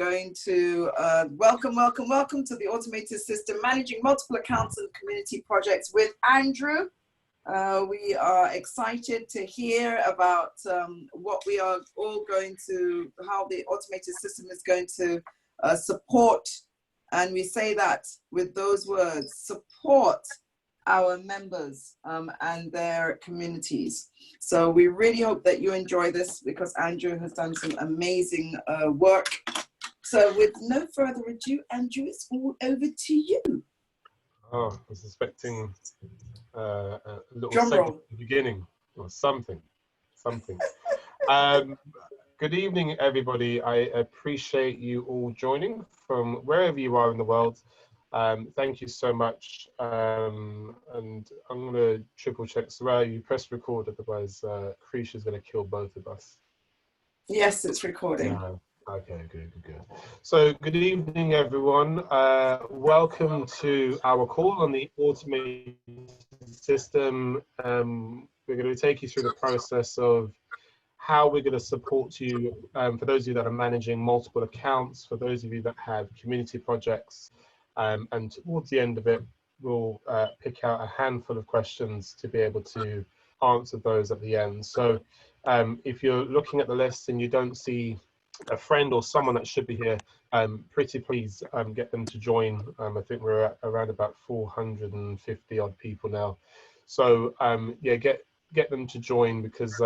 going to welcome to the Automated System, Managing Multiple Accounts and Community Projects with Andrew. We are excited to hear about what we are all going to, how the Automated System is going to support, and we say that with those words, support our members and their communities. So we really hope that you enjoy this, because Andrew has done some amazing work. So with no further ado, Andrew, it's all over to you. Oh, I was expecting a little Drum segment roll at the beginning or something. Good evening, everybody. I appreciate you all joining from wherever you are in the world. Thank you so much. And I'm going to triple check. Soraya, you press record, otherwise Krisha's going to kill both of us. Yes, it's recording. Okay, good. So good evening, everyone. Welcome to our call on the Automated System. We're going to take you through the process of how we're going to support you, for those of you that are managing multiple accounts, for those of you that have community projects, and towards the end of it, we'll pick out a handful of questions to be able to answer those at the end. So if you're looking at the list and you don't see a friend or someone that should be here, pretty please get them to join. I think we're at around about 450 odd people now. So yeah, get them to join, because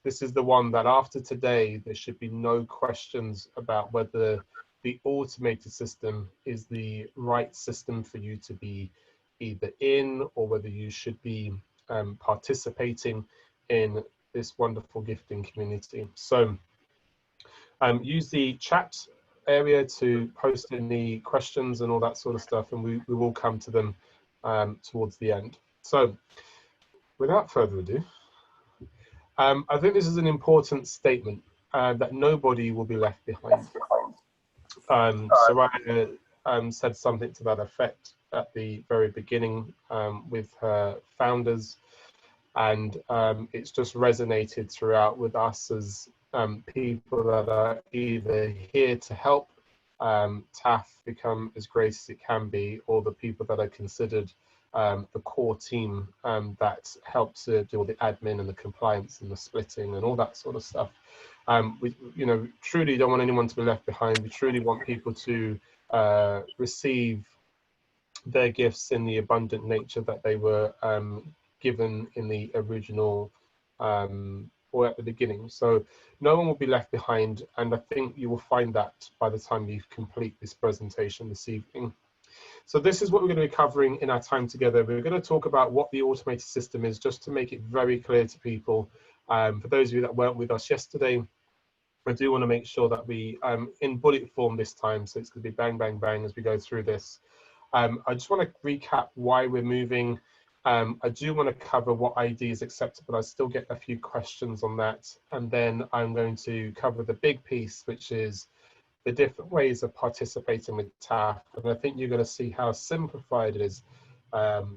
this is the one that after today, there should be no questions about whether the Automated System is the right system for you to be either in, or whether you should be participating in this wonderful gifting community. So use the chat area to post any questions and all that sort of stuff, and we will come to them towards the end. So without further ado, I think this is an important statement, that nobody will be left behind. Soraya said something to that effect at the very beginning with her founders, and it's just resonated throughout with us as people that are either here to help TAF become as great as it can be, or the people that are considered the core team that help to do all the admin and the compliance and the splitting and all that sort of stuff. We, truly don't want anyone to be left behind. We truly want people to receive their gifts in the abundant nature that they were given in the original or at the beginning. So no one will be left behind, and I think you will find that by the time you complete this presentation this evening. So this is what we're going to be covering in our time together. We're going to talk about what the Automated System is, just to make it very clear to people. For those of you that weren't with us yesterday, I do want to make sure that we, in bullet form this time, so it's going to be bang, bang, bang as we go through this. I just want to recap why we're moving. I do want to cover what ID is acceptable. I still get a few questions on that. And then I'm going to cover the big piece, which is the different ways of participating with TAF. And I think you're going to see how simplified it is,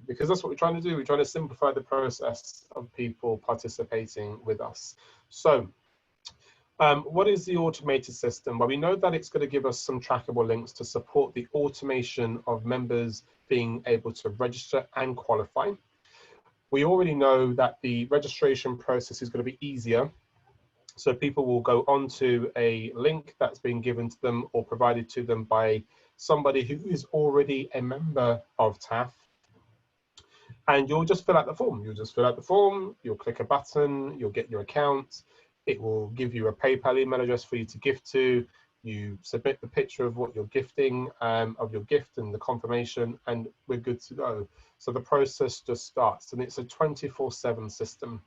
because that's what we're trying to do. We're trying to simplify the process of people participating with us. So what is the Automated System? Well, we know that it's going to give us some trackable links to support the automation of members being able to register and qualify. We already know that the registration process is going to be easier. So people will go onto a link that's been given to them or provided to them by somebody who is already a member of TAF. And you'll just fill out the form. You'll click a button, you'll get your account. It will give you a PayPal email address for you to gift to. You submit the picture of what you're gifting, of your gift and the confirmation, and we're good to go. So the process just starts, and it's a 24/7 system.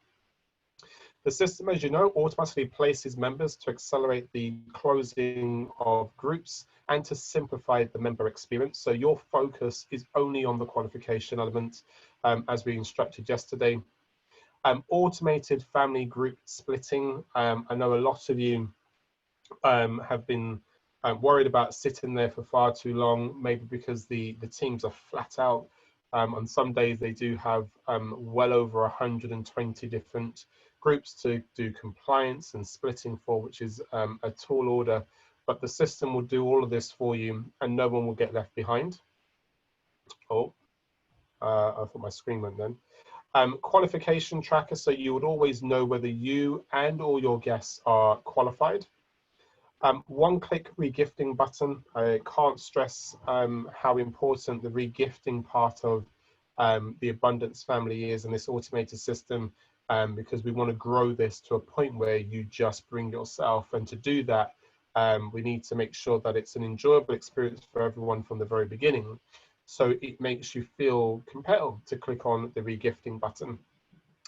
The system, as you know, automatically places members to accelerate the closing of groups and to simplify the member experience. So your focus is only on the qualification element, as we instructed yesterday. Automated family group splitting. I know a lot of you have been worried about sitting there for far too long, maybe because the teams are flat out. On some days they do have well over 120 different groups to do compliance and splitting for, which is a tall order but the system will do all of this for you and no one will get left behind. Oh, I thought my screen went then. Qualification tracker, so you would always know whether you and all your guests are qualified. One-click regifting button. I can't stress how important the regifting part of the Abundance family is in this automated system, because we want to grow this to a point where you just bring yourself, and to do that we need to make sure that it's an enjoyable experience for everyone from the very beginning, so it makes you feel compelled to click on the regifting button.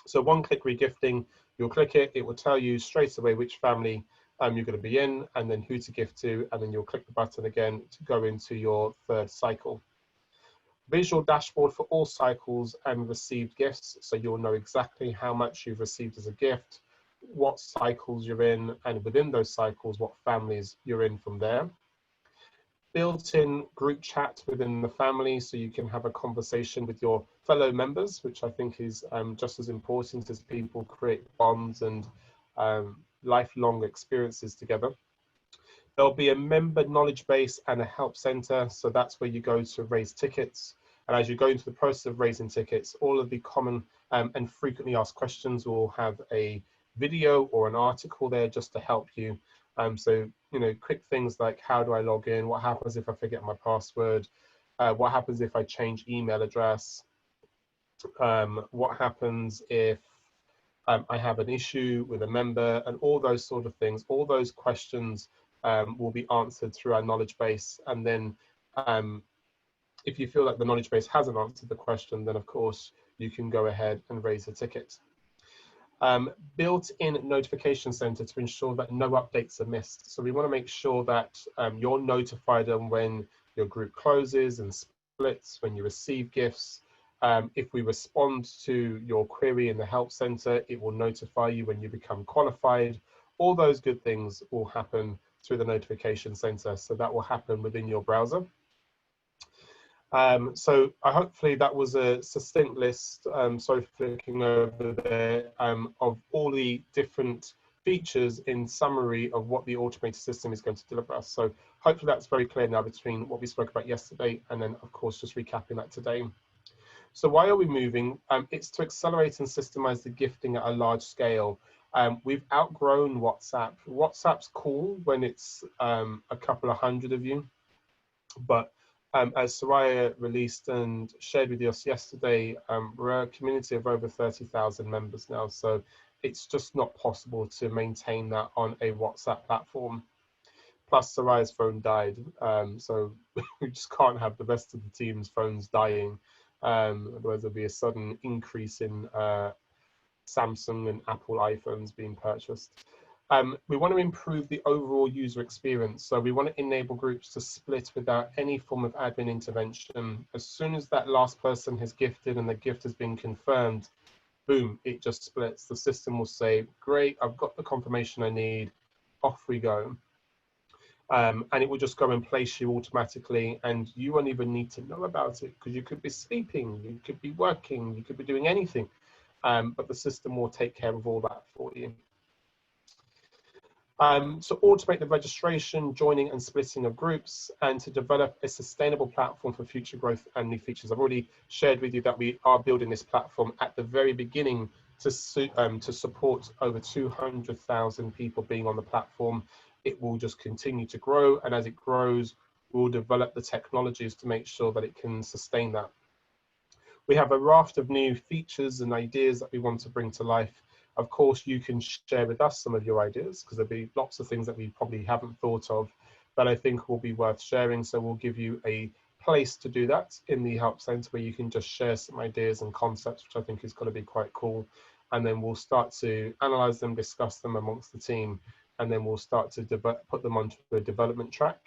So one-click regifting, you'll click it, it will tell you straight away which family you're going to be in, and then who to gift to, and then you'll click the button again to go into your third cycle. Visual dashboard for all cycles and received gifts, so you'll know exactly how much you've received as a gift, what cycles you're in, and within those cycles what families you're in from there. Built-in group chat within the family, so you can have a conversation with your fellow members, which I think is just as important as people create bonds and lifelong experiences together. There'll be a member knowledge base and a help center, so that's where you go to raise tickets. And as you go into the process of raising tickets, all of the common and frequently asked questions will have a video or an article there just to help you. So, you know, quick things like, how do I log in? What happens if I forget my password? What happens if I change email address? What happens if I have an issue with a member? And all those sort of things, all those questions will be answered through our knowledge base. And then if you feel like the knowledge base hasn't answered the question, then of course you can go ahead and raise a ticket. Built-in notification center to ensure that no updates are missed. So we want to make sure that you're notified on when your group closes and splits, when you receive gifts. If we respond to your query in the help center, it will notify you when you become qualified. All those good things will happen through the notification center. So that will happen within your browser. So hopefully that was a succinct list, sorry for flicking over there, of all the different features in summary of what the automated system is going to deliver us. So hopefully that's very clear now between what we spoke about yesterday and then of course just recapping that today. So why are we moving? It's to accelerate and systemize the gifting at a large scale. We've outgrown WhatsApp. WhatsApp's cool when it's a couple of hundred of you, but as Soraya released and shared with us yesterday, we're a community of over 30,000 members now, so it's just not possible to maintain that on a WhatsApp platform. Plus Soraya's phone died, so we just can't have the rest of the team's phones dying. Otherwise there'll be a sudden increase in Samsung and Apple iPhones being purchased. We want to improve the overall user experience. So we want to enable groups to split without any form of admin intervention. As soon as that last person has gifted and the gift has been confirmed, boom, it just splits. The system will say, great, I've got the confirmation I need, off we go. And it will just go and place you automatically, and you won't even need to know about it because you could be sleeping, you could be working, you could be doing anything, but the system will take care of all that for you. So automate the registration, joining and splitting of groups, and to develop a sustainable platform for future growth and new features. I've already shared with you that we are building this platform at the very beginning to support over 200,000 people being on the platform. It will just continue to grow, and as it grows, we'll develop the technologies to make sure that it can sustain that. We have a raft of new features and ideas that we want to bring to life. Of course, you can share with us some of your ideas because there'll be lots of things that we probably haven't thought of that I think will be worth sharing. So we'll give you a place to do that in the Help Center where you can just share some ideas and concepts, which I think is going to be quite cool. And then we'll start to analyze them, discuss them amongst the team, and then we'll start to put them onto a development track.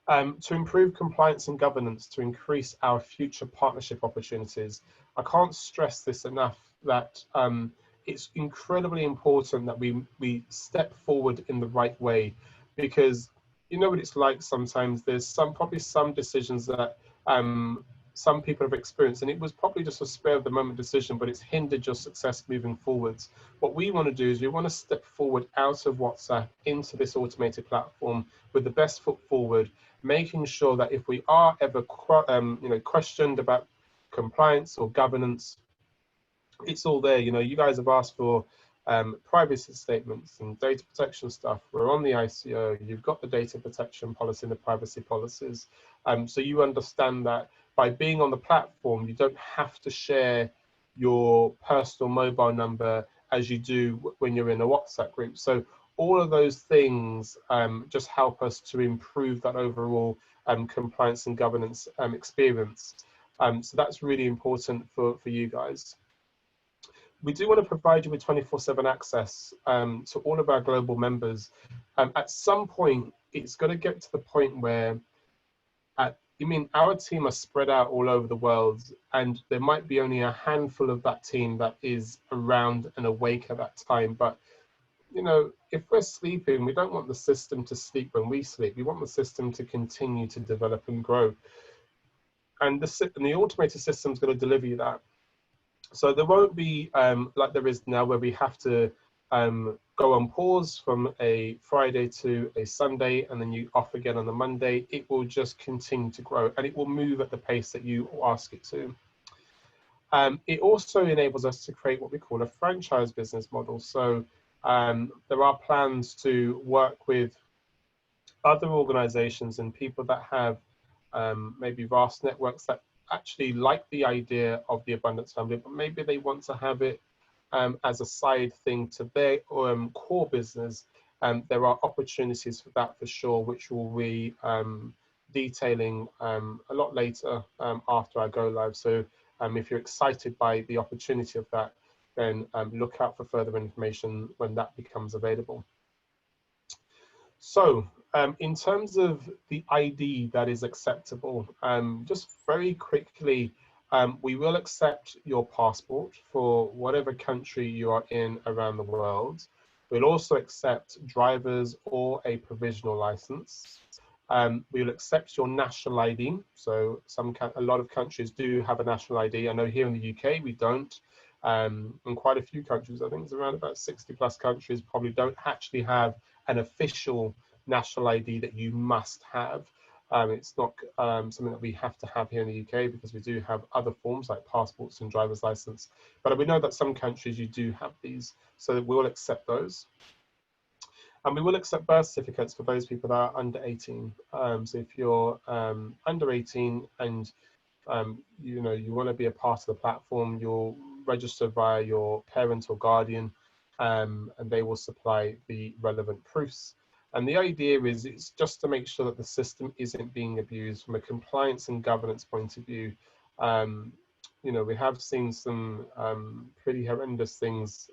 To improve compliance and governance, to increase our future partnership opportunities. I can't stress this enough that it's incredibly important that we step forward in the right way, because you know what it's like sometimes. There's probably some decisions that some people have experienced, and it was probably just a spur of the moment decision, but it's hindered your success moving forwards. What we want to do is we want to step forward out of WhatsApp into this automated platform with the best foot forward, making sure that if we are ever questioned about compliance or governance, it's all there. You guys have asked for privacy statements and data protection stuff. We're on the ICO. You've got the data protection policy and the privacy policies. So you understand that by being on the platform, you don't have to share your personal mobile number as you do when you're in a WhatsApp group. So all of those things just help us to improve that overall compliance and governance experience. So that's really important for you guys. We do want to provide you with 24/7 access to all of our global members. At some point, it's going to get to the point where, our team are spread out all over the world, and there might be only a handful of that team that is around and awake at that time. But, if we're sleeping, we don't want the system to sleep when we sleep. We want the system to continue to develop and grow. And the automated system is going to deliver you that. So there won't be like there is now, where we have to go on pause from a Friday to a Sunday, and then you off again on the Monday. It will just continue to grow, and it will move at the pace that you ask it to. It also enables us to create what we call a franchise business model. So there are plans to work with other organizations and people that have maybe vast networks that actually like the idea of the Abundance Family, but maybe they want to have it as a side thing to their core business. There are opportunities for that for sure, which we'll be detailing a lot later after I go live. So if you're excited by the opportunity of that, then look out for further information when that becomes available. So in terms of the ID that is acceptable, just very quickly, we will accept your passport for whatever country you are in around the world. We'll also accept drivers or a provisional license. We'll accept your national ID. So a lot of countries do have a national ID. I know here in the UK we don't. In quite a few countries, I think it's around about 60+ countries, probably don't actually have an official national ID that you must have. It's not something that we have to have here in the UK, because we do have other forms like passports and driver's license. But we know that some countries you do have these, so we will accept those. And we will accept birth certificates for those people that are under 18. So if you're under 18 and you want to be a part of the platform, you'll register via your parent or guardian, and they will supply the relevant proofs. And the idea is it's just to make sure that the system isn't being abused from a compliance and governance point of view. We have seen some pretty horrendous things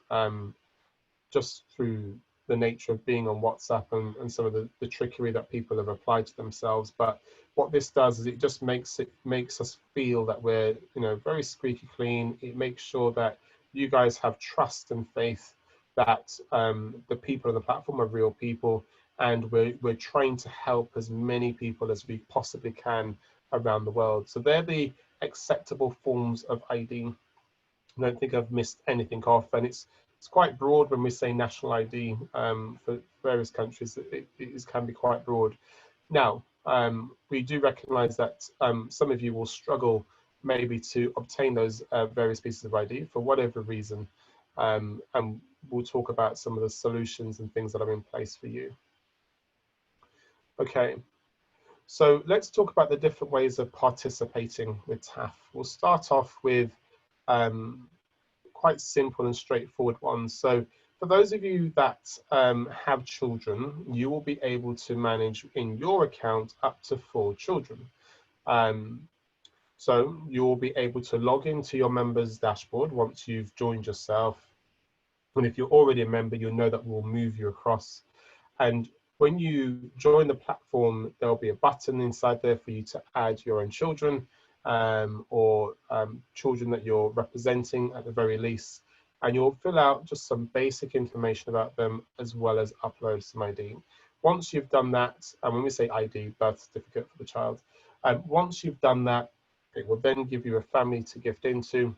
just through the nature of being on WhatsApp and some of the trickery that people have applied to themselves. But what this does is it just makes us feel that we're very squeaky clean. It makes sure that you guys have trust and faith that the people on the platform are real people, and we're trying to help as many people as we possibly can around the world. So they're the acceptable forms of ID. I don't think I've missed anything off, and it's quite broad when we say national ID for various countries. It can be quite broad. Now, we do recognize that some of you will struggle maybe to obtain those various pieces of ID for whatever reason, and we'll talk about some of the solutions and things that are in place for you. Okay, so let's talk about the different ways of participating with TAF. We'll start off with quite simple and straightforward ones. So for those of you that have children, you will be able to manage in your account up to 4 children. So you will be able to log into your members dashboard once you've joined yourself. And if you're already a member, you'll know that we'll move you across. And when you join the platform, there'll be a button inside there for you to add your own children, or children that you're representing at the very least. And you'll fill out just some basic information about them, as well as upload some ID. Once you've done that, and when we say ID, birth certificate for the child, once you've done that, It will then give you a family to gift into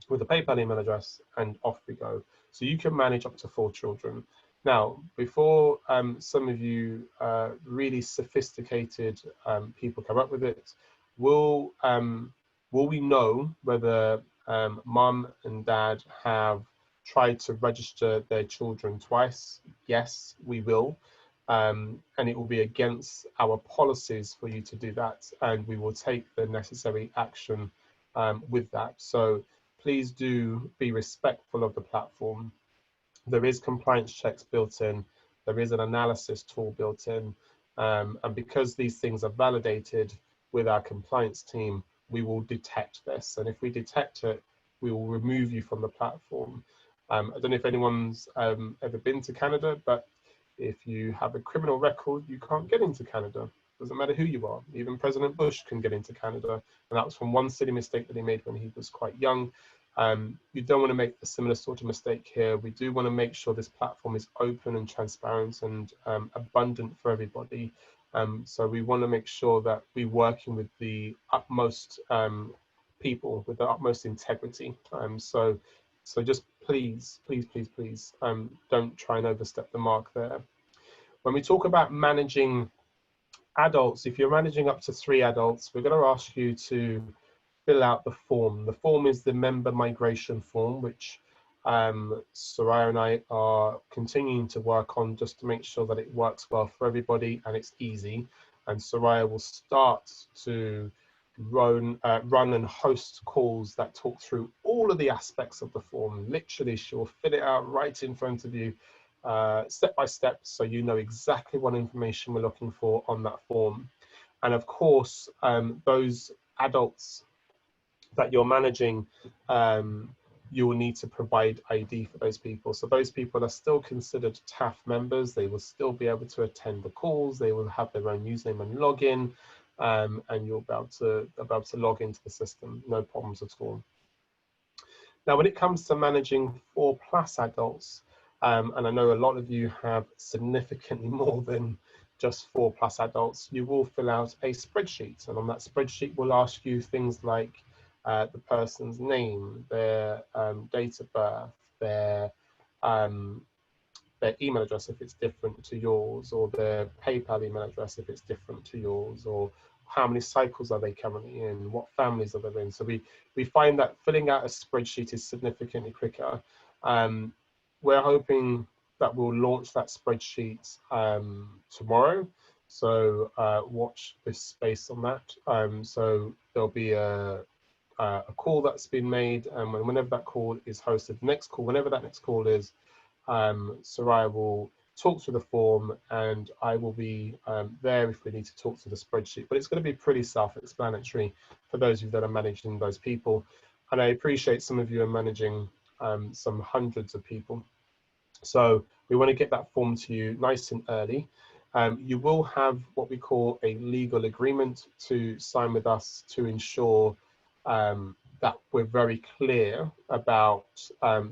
with a PayPal email address, and off we go. So you can manage up to 4 children. Now, before some of you really sophisticated people come up with it, will we know whether mum and dad have tried to register their children twice? Yes, we will. And it will be against our policies for you to do that, and we will take the necessary action with that. So please do be respectful of the platform. There is compliance checks built in. There is an analysis tool built in. And because these things are validated with our compliance team, we will detect this. And if we detect it, we will remove you from the platform. I don't know if anyone's ever been to Canada, but if you have a criminal record, you can't get into Canada. Doesn't matter who you are. Even President Bush can get into Canada. And that was from one silly mistake that he made when he was quite young. You don't want to make a similar sort of mistake here. We do want to make sure this platform is open and transparent and abundant for everybody. So we want to make sure that we're working with the utmost people, with the utmost integrity. So just please, please, please, please, don't try and overstep the mark there. When we talk about managing adults, if you're managing up to 3 adults, we're going to ask you to fill out the form. The form is the member migration form, which Soraya and I are continuing to work on just to make sure that it works well for everybody and it's easy. And Soraya will start to run and host calls that talk through all of the aspects of the form. Literally, she will fill it out right in front of you, step by step, so you know exactly what information we're looking for on that form. And of course, those adults that you're managing, you will need to provide ID for those people. So those people are still considered TAF members. They will still be able to attend the calls. They will have their own username and login, and you'll be able to log into the system, no problems at all. Now, when it comes to managing 4+ adults, and I know a lot of you have significantly more than just 4+ adults, you will fill out a spreadsheet. And on that spreadsheet, we'll ask you things like the person's name, their date of birth, their email address if it's different to yours, or their PayPal email address if it's different to yours, or how many cycles are they currently in, what families are they in. So we find that filling out a spreadsheet is significantly quicker. We're hoping that we'll launch that spreadsheet tomorrow. So watch this space on that. So there'll be a call that's been made, and whenever that call is hosted, whenever that next call is, Soraya will talk through the form, and I will be there if we need to talk to the spreadsheet. But it's going to be pretty self-explanatory for those of you that are managing those people. And I appreciate some of you are managing some hundreds of people. So we want to get that form to you nice and early. You will have what we call a legal agreement to sign with us to ensure that we're very clear about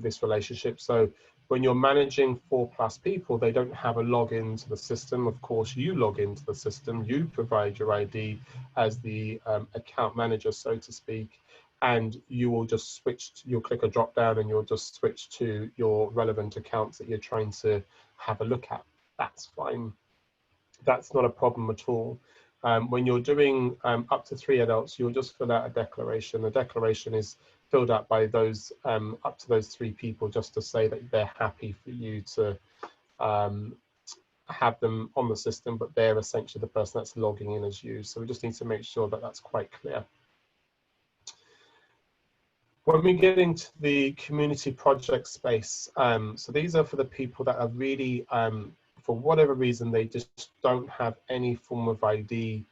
this relationship. So when you're managing 4+ people, they don't have a login to the system. Of course, you log into the system, you provide your ID as the account manager, so to speak, and you will just switch, you'll click a drop down and you'll just switch to your relevant accounts that you're trying to have a look at. That's fine. That's not a problem at all. When you're doing up to 3 adults, you'll just fill out a declaration. The declaration is filled out by those up to those 3 people, just to say that they're happy for you to have them on the system, but they're essentially the person that's logging in as you. So we just need to make sure that that's quite clear. When we get into the community project space, so these are for the people that are really, for whatever reason, they just don't have any form of ID,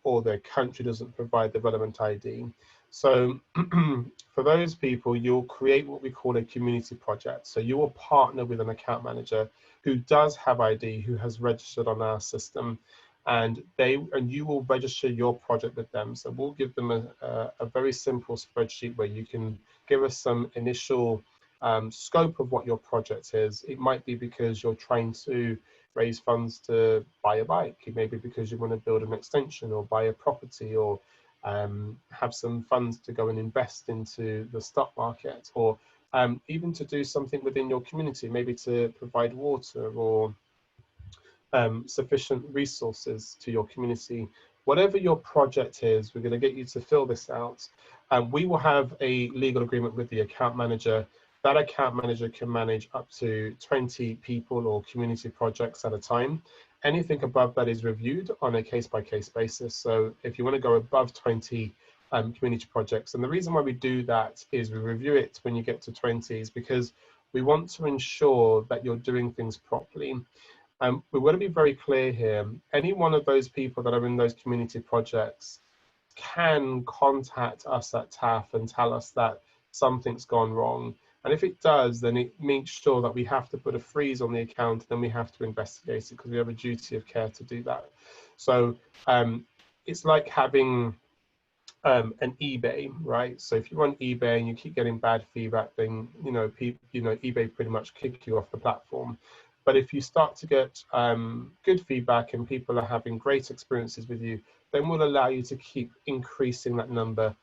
or their country doesn't provide the relevant ID. So for those people, you'll create what we call a community project. So you will partner with an account manager who does have ID, who has registered on our system, and you will register your project with them. So we'll give them a very simple spreadsheet where you can give us some initial scope of what your project is. It might be because you're trying to raise funds to buy a bike. It may be because you want to build an extension or buy a property, or have some funds to go and invest into the stock market, or even to do something within your community, maybe to provide water or sufficient resources to your community. Whatever your project is, we're going to get you to fill this out. We will have a legal agreement with the account manager. That account manager can manage up to 20 people or community projects at a time. Anything above that is reviewed on a case-by-case basis. So if you want to go above 20 community projects, and the reason why we do that is we review it when you get to 20 is because we want to ensure that you're doing things properly. We want to be very clear here. Any one of those people that are in those community projects can contact us at TAF and tell us that something's gone wrong. And if it does, then it makes sure that we have to put a freeze on the account, and then we have to investigate it because we have a duty of care to do that. So it's like having an eBay, right? So if you're on eBay and you keep getting bad feedback, then eBay pretty much kick you off the platform. But if you start to get good feedback and people are having great experiences with you, then we'll allow you to keep increasing that number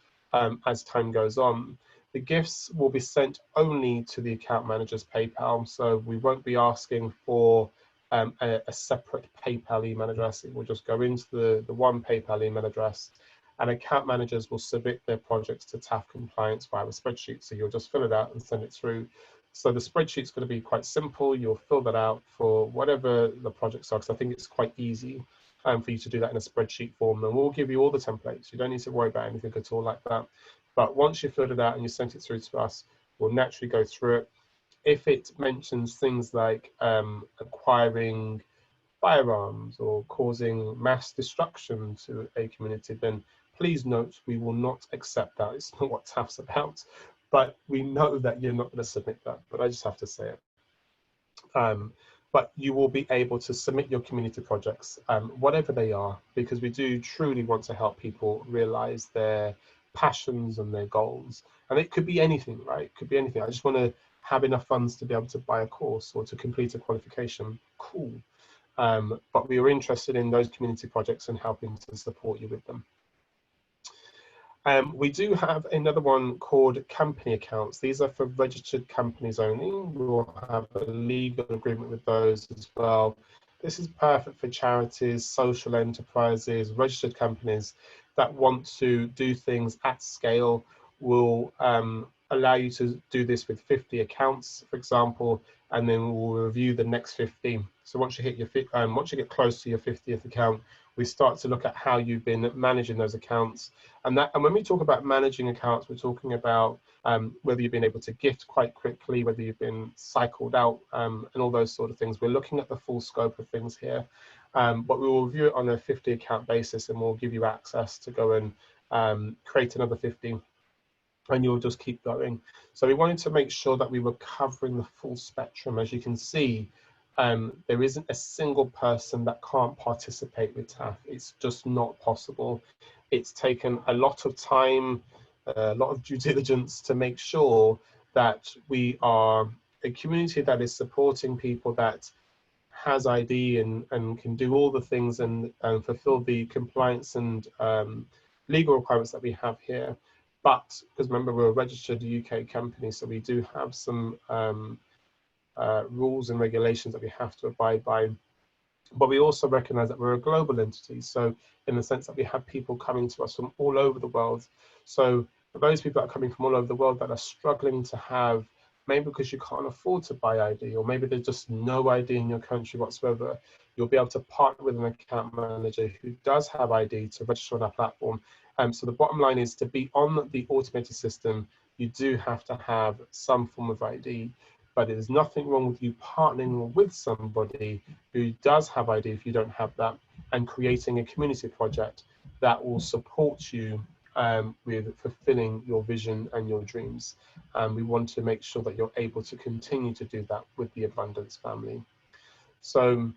as time goes on. The gifts will be sent only to the account manager's PayPal, so we won't be asking for a separate PayPal email address. It will just go into the one PayPal email address, and account managers will submit their projects to TAF compliance via a spreadsheet. So you'll just fill it out and send it through. So the spreadsheet's going to be quite simple. You'll fill that out for whatever the projects are, because I think it's quite easy for you to do that in a spreadsheet form. And we'll give you all the templates. You don't need to worry about anything at all like that. But once you've filled it out and you sent it through to us, we'll naturally go through it. If it mentions things like acquiring firearms or causing mass destruction to a community, then please note we will not accept that. It's not what TAF's about. But we know that you're not going to submit that, but I just have to say it. But you will be able to submit your community projects, whatever they are, because we do truly want to help people realize their passions and their goals. And it could be anything, right? It could be anything. I just want to have enough funds to be able to buy a course or to complete a qualification. Cool. But we are interested in those community projects and helping to support you with them. We do have another one called company accounts. These are for registered companies only. We will have a legal agreement with those as well. This is perfect for charities, social enterprises, registered companies that want to do things at scale. Will allow you to do this with 50 accounts, for example, and then we'll review the next 50. So once you hit your once you get close to your 50th account, we start to look at how you've been managing those accounts. And when we talk about managing accounts, we're talking about whether you've been able to gift quite quickly, whether you've been cycled out, and all those sort of things. We're looking at the full scope of things here, but we will review it on a 50 account basis, and we'll give you access to go and create another 50. And you'll just keep going. So we wanted to make sure that we were covering the full spectrum. As you can see, there isn't a single person that can't participate with TAF. It's just not possible. It's taken a lot of time, a lot of due diligence to make sure that we are a community that is supporting people, that has ID and can do all the things and fulfill the compliance and legal requirements that we have here. But because remember, we're a registered UK company, so we do have some rules and regulations that we have to abide by. But we also recognize that we're a global entity. So in the sense that we have people coming to us from all over the world. So for those people that are coming from all over the world that are struggling to have, maybe because you can't afford to buy ID, or maybe there's just no ID in your country whatsoever, you'll be able to partner with an account manager who does have ID to register on our platform. So the bottom line is, to be on the automated system, you do have to have some form of ID, but there's nothing wrong with you partnering with somebody who does have ID if you don't have that, and creating a community project that will support you with fulfilling your vision and your dreams. We want to make sure that you're able to continue to do that with the Abundance family. So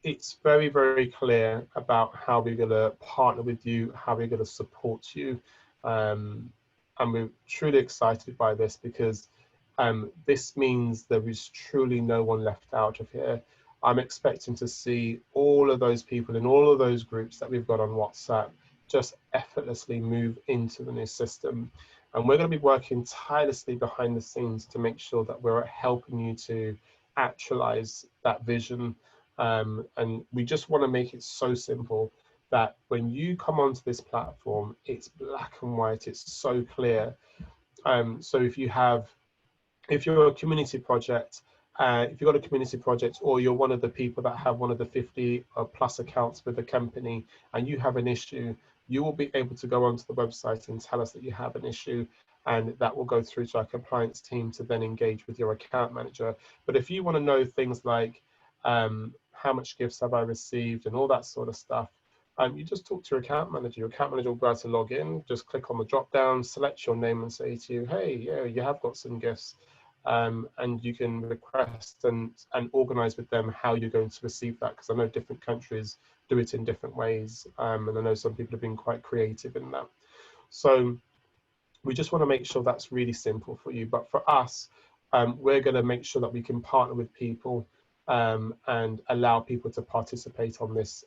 it's very, very clear about how we're going to partner with you, how we're going to support you. And we're truly excited by this, because this means there is truly no one left out of here. I'm expecting to see all of those people in all of those groups that we've got on WhatsApp just effortlessly move into the new system. And we're going to be working tirelessly behind the scenes to make sure that we're helping you to actualize that vision. And we just want to make it so simple that when you come onto this platform, it's black and white, it's so clear. So if you're a community project, if you've got a community project, or you're one of the people that have one of the 50 plus accounts with the company and you have an issue, you will be able to go onto the website and tell us that you have an issue, and that will go through to our compliance team to then engage with your account manager. But if you want to know things like how much gifts have I received and all that sort of stuff, you just talk to your account manager. Your account manager will be able to log in, just click on the drop down, select your name and say to you, hey, yeah, you have got some gifts. And you can request and organize with them how you're going to receive that, because I know different countries do it in different ways, and I know some people have been quite creative in that. So we just want to make sure that's really simple for you. But for us, we're going to make sure that we can partner with people and allow people to participate on this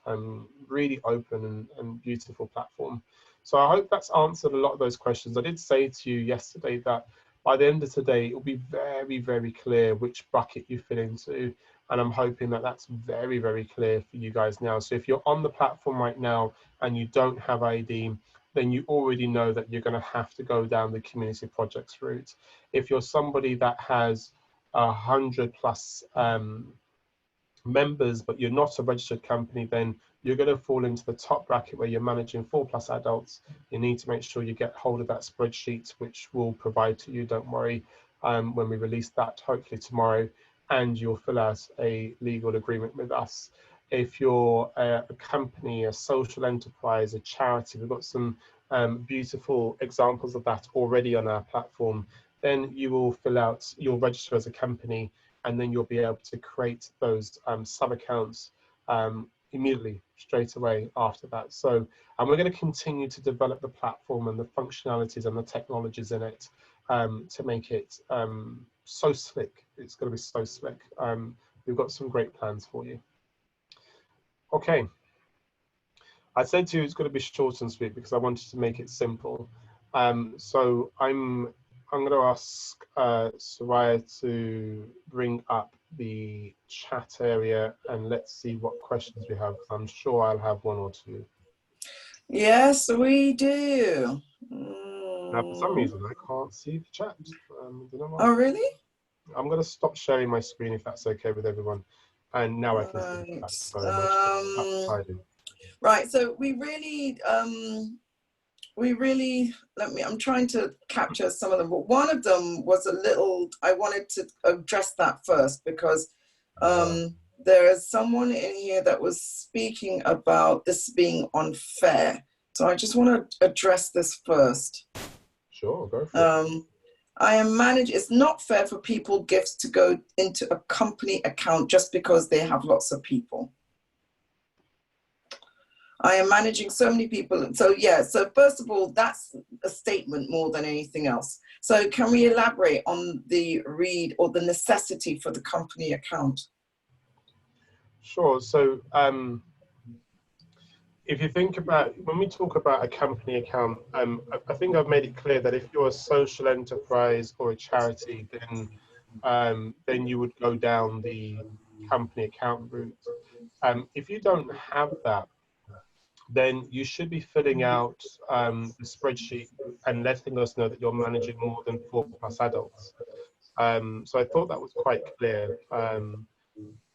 really open and beautiful platform. So I hope that's answered a lot of those questions. I did say to you yesterday that by the end of today, it will be very, very clear which bucket you fit into. And I'm hoping that that's very, very clear for you guys now. So if you're on the platform right now and you don't have ID, then you already know that you're going to have to go down the community projects route. If you're somebody that has 100 plus members, but you're not a registered company, then you're going to fall into the top bracket where you're managing 4+ adults. You need to make sure you get hold of that spreadsheet, which we'll provide to you, don't worry, when we release that, hopefully tomorrow, and you'll fill out a legal agreement with us. If you're a company, a social enterprise, a charity, we've got some beautiful examples of that already on our platform, then you will fill out, you'll register as a company, and then you'll be able to create those sub-accounts immediately, straight away after that. So, and we're going to continue to develop the platform and the functionalities and the technologies in it to make it so slick. It's going to be so slick. We've got some great plans for you. Okay. I said to you it's going to be short and sweet because I wanted to make it simple. So I'm going to ask Soraya to bring up the chat area and let's see what questions we have. I'm sure I'll have one or two. Yes, we do. Now, for some reason, I can't see the chat. Oh, really? I'm going to stop sharing my screen if that's okay with everyone. And now I can see the chat. So right, so we really, I'm trying to capture some of them, but one of them was a little, I wanted to address that first because there is someone in here that was speaking about this being unfair. So I just want to address this first. Sure, go for it. It's not fair for people gifts to go into a company account just because they have lots of people. I am managing so many people. So yeah, so first of all, that's a statement more than anything else. So can we elaborate on the read or the necessity for the company account? Sure. So if you think about, when we talk about a company account, I think I've made it clear that if you're a social enterprise or a charity, then you would go down the company account route. If you don't have that, then you should be filling out the spreadsheet and letting us know that you're managing more than 4+ adults. So I thought that was quite clear.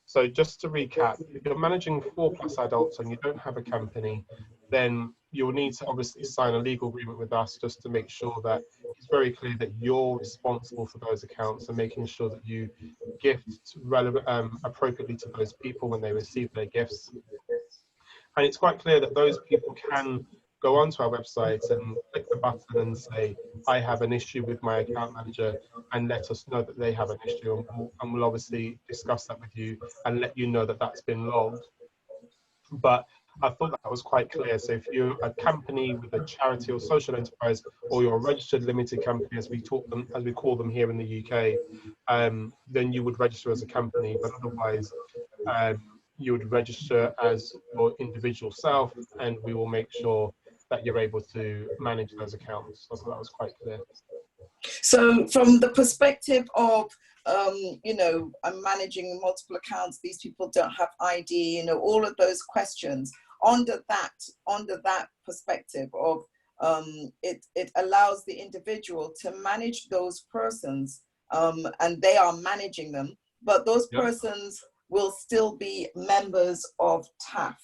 So just to recap, if you're managing 4+ adults and you don't have a company, then you'll need to obviously sign a legal agreement with us just to make sure that it's very clear that you're responsible for those accounts and making sure that you gift relevant, appropriately to those people when they receive their gifts. And it's quite clear that those people can go onto our website and click the button and say, I have an issue with my account manager, and let us know that they have an issue. And we'll obviously discuss that with you and let you know that that's been logged. But I thought that was quite clear. So if you're a company with a charity or social enterprise, or you're a registered limited company, as we call them here in the UK, then you would register as a company. But otherwise, you would register as your individual self, and we will make sure that you're able to manage those accounts. So that was quite clear. So from the perspective of, you know, I'm managing multiple accounts, these people don't have ID, you know, all of those questions, under that perspective of, it allows the individual to manage those persons, and they are managing them, but those persons will still be members of TAF.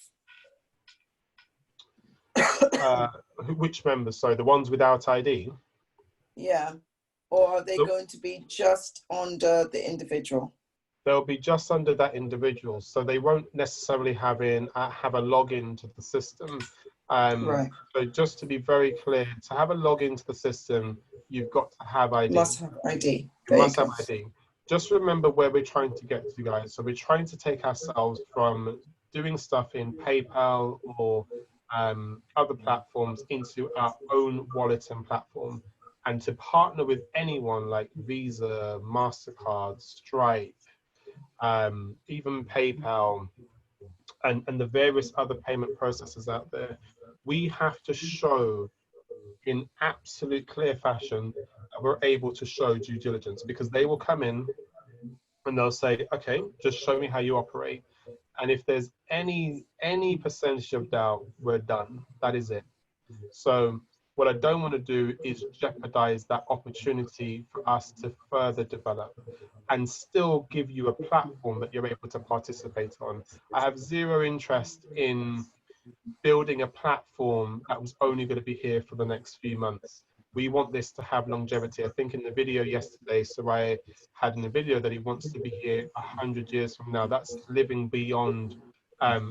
Which members? Sorry, the ones without ID? Yeah. Or are they going to be just under the individual? They'll be just under that individual, so they won't necessarily have a login to the system. Right. So just to be very clear, to have a login to the system, you've got to have ID. Must have ID. You must have ID. Just remember where we're trying to get to, guys. So we're trying to take ourselves from doing stuff in PayPal or other platforms into our own wallet and platform, and to partner with anyone like Visa, MasterCard, Stripe, even PayPal, and the various other payment processors out there. We have to show in absolute clear fashion that we're able to show due diligence, because they will come in and they'll say, okay, just show me how you operate. And if there's any percentage of doubt, we're done. That is it. So what I don't want to do is jeopardize that opportunity for us to further develop and still give you a platform that you're able to participate on. I have zero interest in building a platform that was only going to be here for the next few months. We want this to have longevity. I think in the video yesterday, Soraya had in the video that he wants to be here 100 years from now. That's living beyond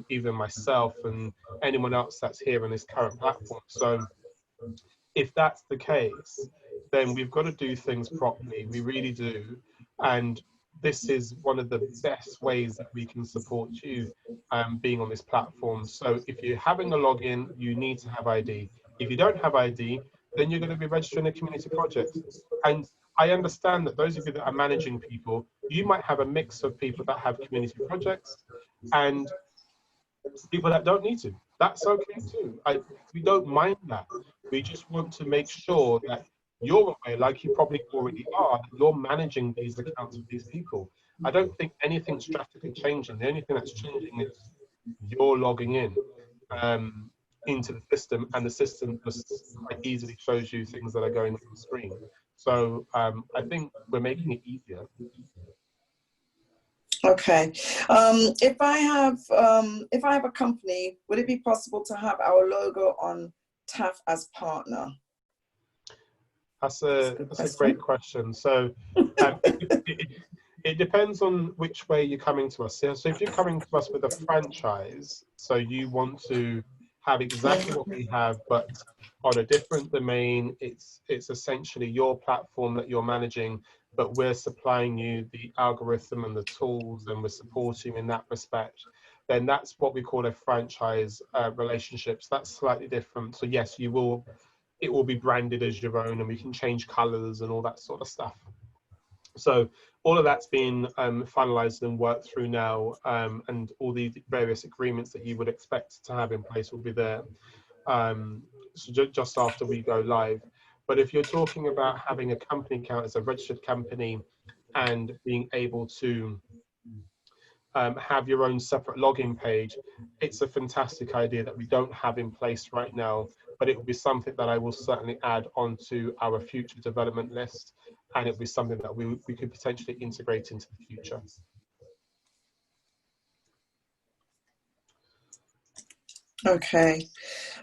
even myself and anyone else that's here on this current platform. So if that's the case, then we've got to do things properly. We really do. And this is one of the best ways that we can support you being on this platform. So if you're having a login, you need to have ID. If you don't have ID, then you're going to be registering a community project. And I understand that those of you that are managing people, you might have a mix of people that have community projects and people that don't need to. That's okay too. We don't mind that. We just want to make sure that you're aware, like you probably already are, that you're managing these accounts with these people. I don't think anything's drastically changing. The only thing that's changing is you're logging in into the system, and the system just quite easily shows you things that are going on the screen. So I think we're making it easier. Okay. If I have a company, would it be possible to have our logo on TAF as partner? That's a great question. So it depends on which way you're coming to us. So if you're coming to us with a franchise, so you want to have exactly what we have, but on a different domain, it's essentially your platform that you're managing, but we're supplying you the algorithm and the tools, and we're supporting in that respect, then that's what we call a franchise relationships. That's slightly different. So yes, it will be branded as your own, and we can change colors and all that sort of stuff. So all of that's been finalized and worked through now, and all the various agreements that you would expect to have in place will be there so just after we go live. But if you're talking about having a company account as a registered company and being able to have your own separate login page, it's a fantastic idea that we don't have in place right now, but it will be something that I will certainly add onto our future development list, and it will be something that we could potentially integrate into the future. Okay.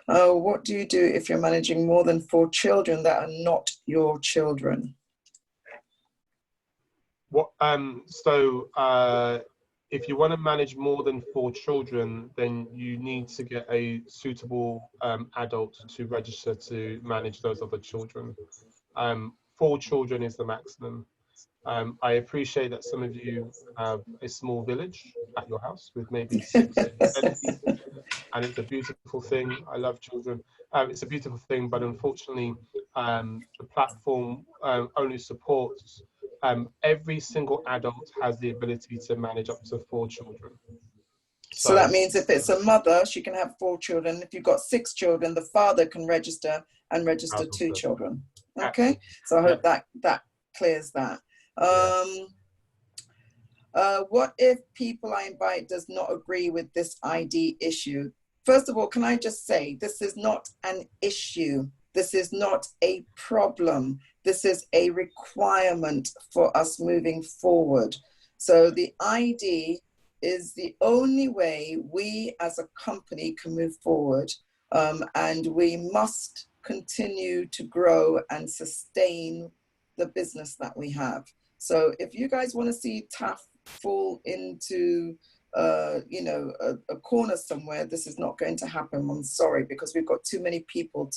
What do you do if you're managing more than 4 children that are not your children? What if you want to manage more than 4 children, then you need to get a suitable adult to register to manage those other children. 4 children is the maximum. I appreciate that some of you have a small village at your house with maybe 6 to 10 people, and it's a beautiful thing. I love children. It's a beautiful thing, but unfortunately, the platform only supports every single adult has the ability to manage up to 4 children. So that means if it's a mother, she can have 4 children. If you've got 6 children, the father can register and register 2 children. Okay, so I hope that clears that. What if people I invite does not agree with this ID issue? First of all, can I just say, this is not an issue. This is not a problem. This is a requirement for us moving forward. So the ID is the only way we as a company can move forward. And we must continue to grow and sustain the business that we have. So if you guys want to see TAF fall into a corner somewhere, this is not going to happen. I'm sorry, because we've got too many people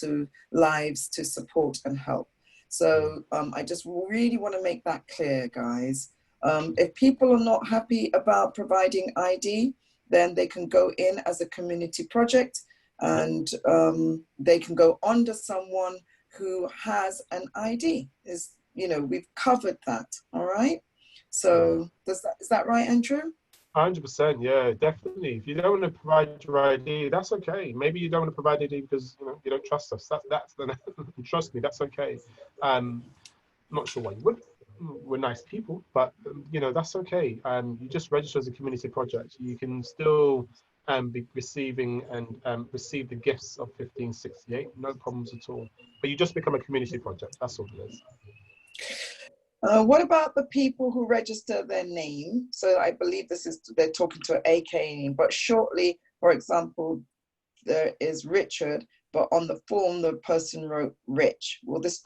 lives to support and help. So I just really want to make that clear, guys. If people are not happy about providing ID, then they can go in as a community project, and they can go under someone who has an ID. We've covered that, all right? So is that right, Andrew? 100%, yeah, definitely. If you don't want to provide your ID, that's okay. Maybe you don't want to provide ID because you don't trust us. That's trust me, that's okay. I'm not sure why you would. We're nice people, but that's okay. You just register as a community project. You can still be receiving and receive the gifts of 1568, no problems at all. But you just become a community project. That's all it is. What about the people who register their name? So I believe they're talking to an AK name, but shortly, for example, there is Richard, but on the form the person wrote Rich. Will this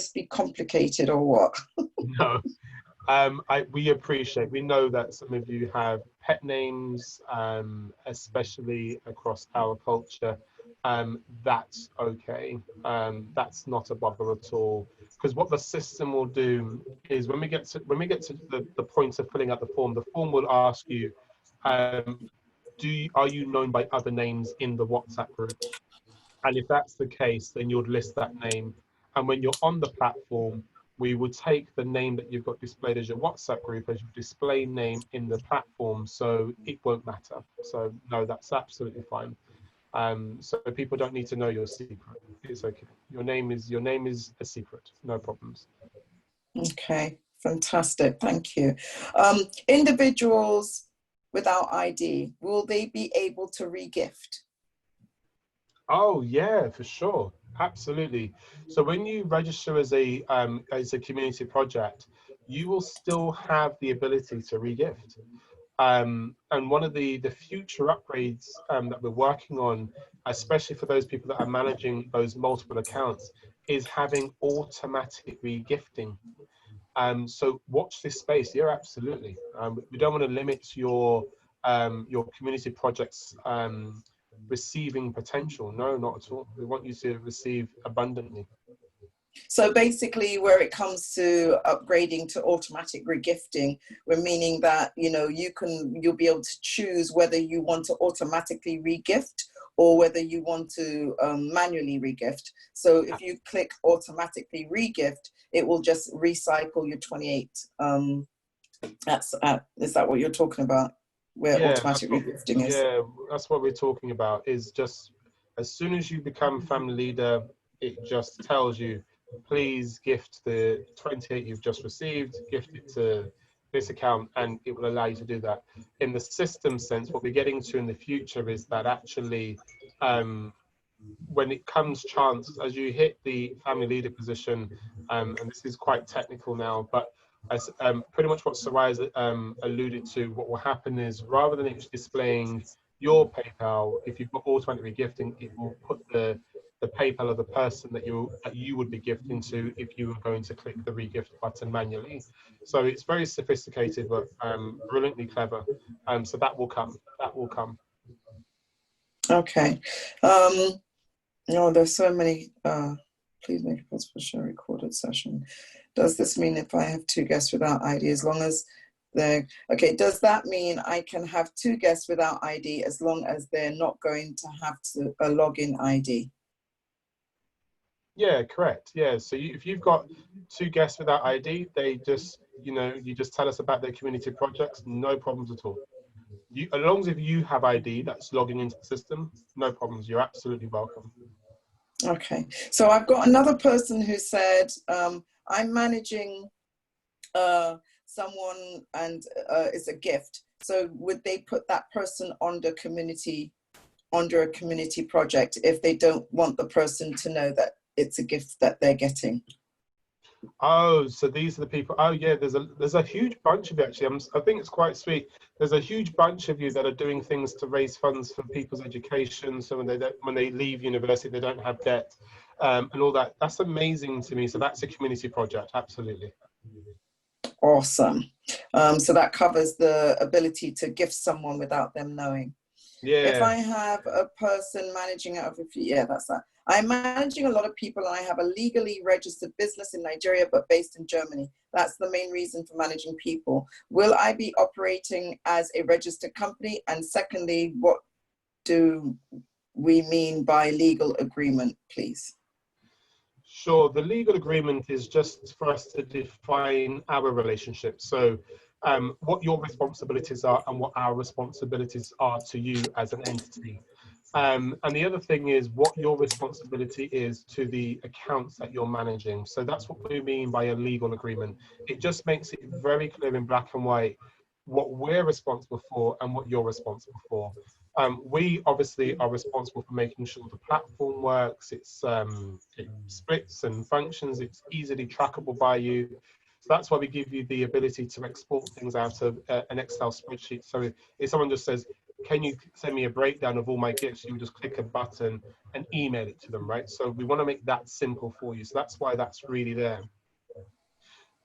be complicated or what? No, we know that some of you have pet names, especially across our culture. That's okay. That's not a bother at all. Because what the system will do is when we get to the point of filling out the form will ask you, are you known by other names in the WhatsApp group? And if that's the case, then you'll list that name. And when you're on the platform, we will take the name that you've got displayed as your WhatsApp group as your display name in the platform, so it won't matter. So no, that's absolutely fine. So people don't need to know your secret. It's okay. Your name is a secret. No problems. Okay, fantastic. Thank you. Individuals without ID, will they be able to regift? Oh yeah, for sure. Absolutely. So when you register as a community project, you will still have the ability to regift. And one of the future upgrades that we're working on, especially for those people that are managing those multiple accounts, is having automatic regifting. So watch this space. Yeah, absolutely. We don't want to limit your community projects receiving potential. No, not at all. We want you to receive abundantly. So basically, where it comes to upgrading to automatic regifting, we're meaning that you'll be able to choose whether you want to automatically regift or whether you want to manually regift. So if you click automatically regift, it will just recycle your 28. Is that what you're talking about? Where automatic regifting is? Yeah, that's what we're talking about. Is just as soon as you become family leader, it just tells you, please gift the 28 you've just received, gift it to this account, and it will allow you to do that. In the system sense, what we're getting to in the future is that actually, when it comes chance, as you hit the family leader position, and this is quite technical now, but as pretty much what Soraya alluded to, what will happen is rather than it displaying your PayPal, if you've got automatic regifting, it will put the PayPal of the person that you would be gifting to if you were going to click the regift button manually. So it's very sophisticated, but brilliantly clever. So that will come. That will come. Okay. There's so many. Please make it possible to show a recorded session. Does this mean if I have 2 guests without ID, as long as they're okay? Does that mean I can have 2 guests without ID as long as they're not going to have a login ID? Yeah, correct. Yeah, so if you've got 2 guests without ID, they just, you just tell us about their community projects, no problems at all. As long as if you have ID that's logging into the system, no problems. You're absolutely welcome. Okay, so I've got another person who said, I'm managing someone and it's a gift. So would they put that person under a community project if they don't want the person to know that it's a gift that they're getting? Oh, so these are the people. Oh yeah, there's a huge bunch of you actually. I think it's quite sweet. There's a huge bunch of you that are doing things to raise funds for people's education. So when they leave university, they don't have debt, and all that. That's amazing to me. So that's a community project, absolutely. Awesome. So that covers the ability to gift someone without them knowing. Yeah. If I have a person managing out of a few, yeah, that's that. I'm managing a lot of people. I have a legally registered business in Nigeria, but based in Germany. That's the main reason for managing people. Will I be operating as a registered company? And secondly, what do we mean by legal agreement, please? Sure. The legal agreement is just for us to define our relationship. So what your responsibilities are and what our responsibilities are to you as an entity. And the other thing is what your responsibility is to the accounts that you're managing. So that's what we mean by a legal agreement. It just makes it very clear in black and white what we're responsible for and what you're responsible for. We obviously are responsible for making sure the platform works, it splits and functions, it's easily trackable by you. So that's why we give you the ability to export things out of an Excel spreadsheet. So if someone just says, can you send me a breakdown of all my gifts? You just click a button and email it to them, right? So we want to make that simple for you. So that's why that's really there.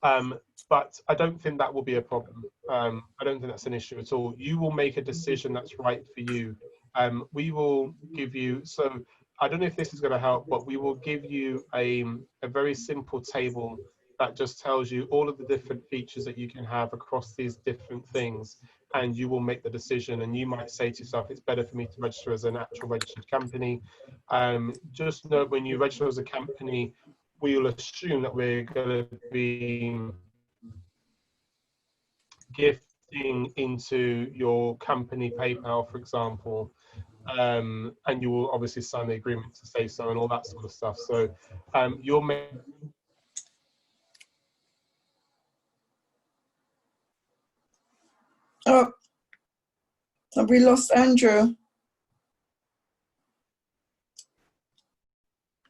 But I don't think that will be a problem. I don't think that's an issue at all. You will make a decision that's right for you. We will give you, so I don't know if this is going to help, but we will give you a very simple table that just tells you all of the different features that you can have across these different things, and you will make the decision. And you might say to yourself, it's better for me to register as an actual registered company. Just know when you register as a company, we will assume that we're going to be gifting into your company PayPal, for example, and you will obviously sign the agreement to say so and all that sort of stuff. So you'll make. Oh, have we lost Andrew?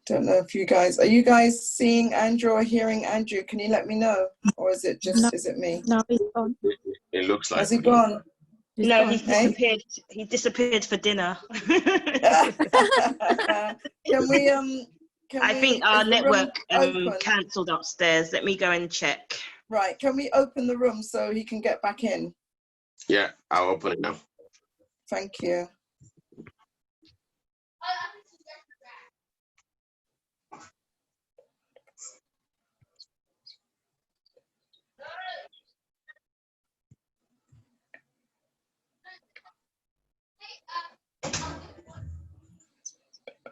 Don't know if you guys, are you guys seeing Andrew or hearing Andrew? Can you let me know? Or is it just, is it me? No, he's gone. It looks like. Has he gone? No, he's disappeared. He disappeared for dinner. Can we, I think our network cancelled upstairs. Let me go and check. Right, can we open the room so he can get back in? Yeah, I'll open it now. Thank you.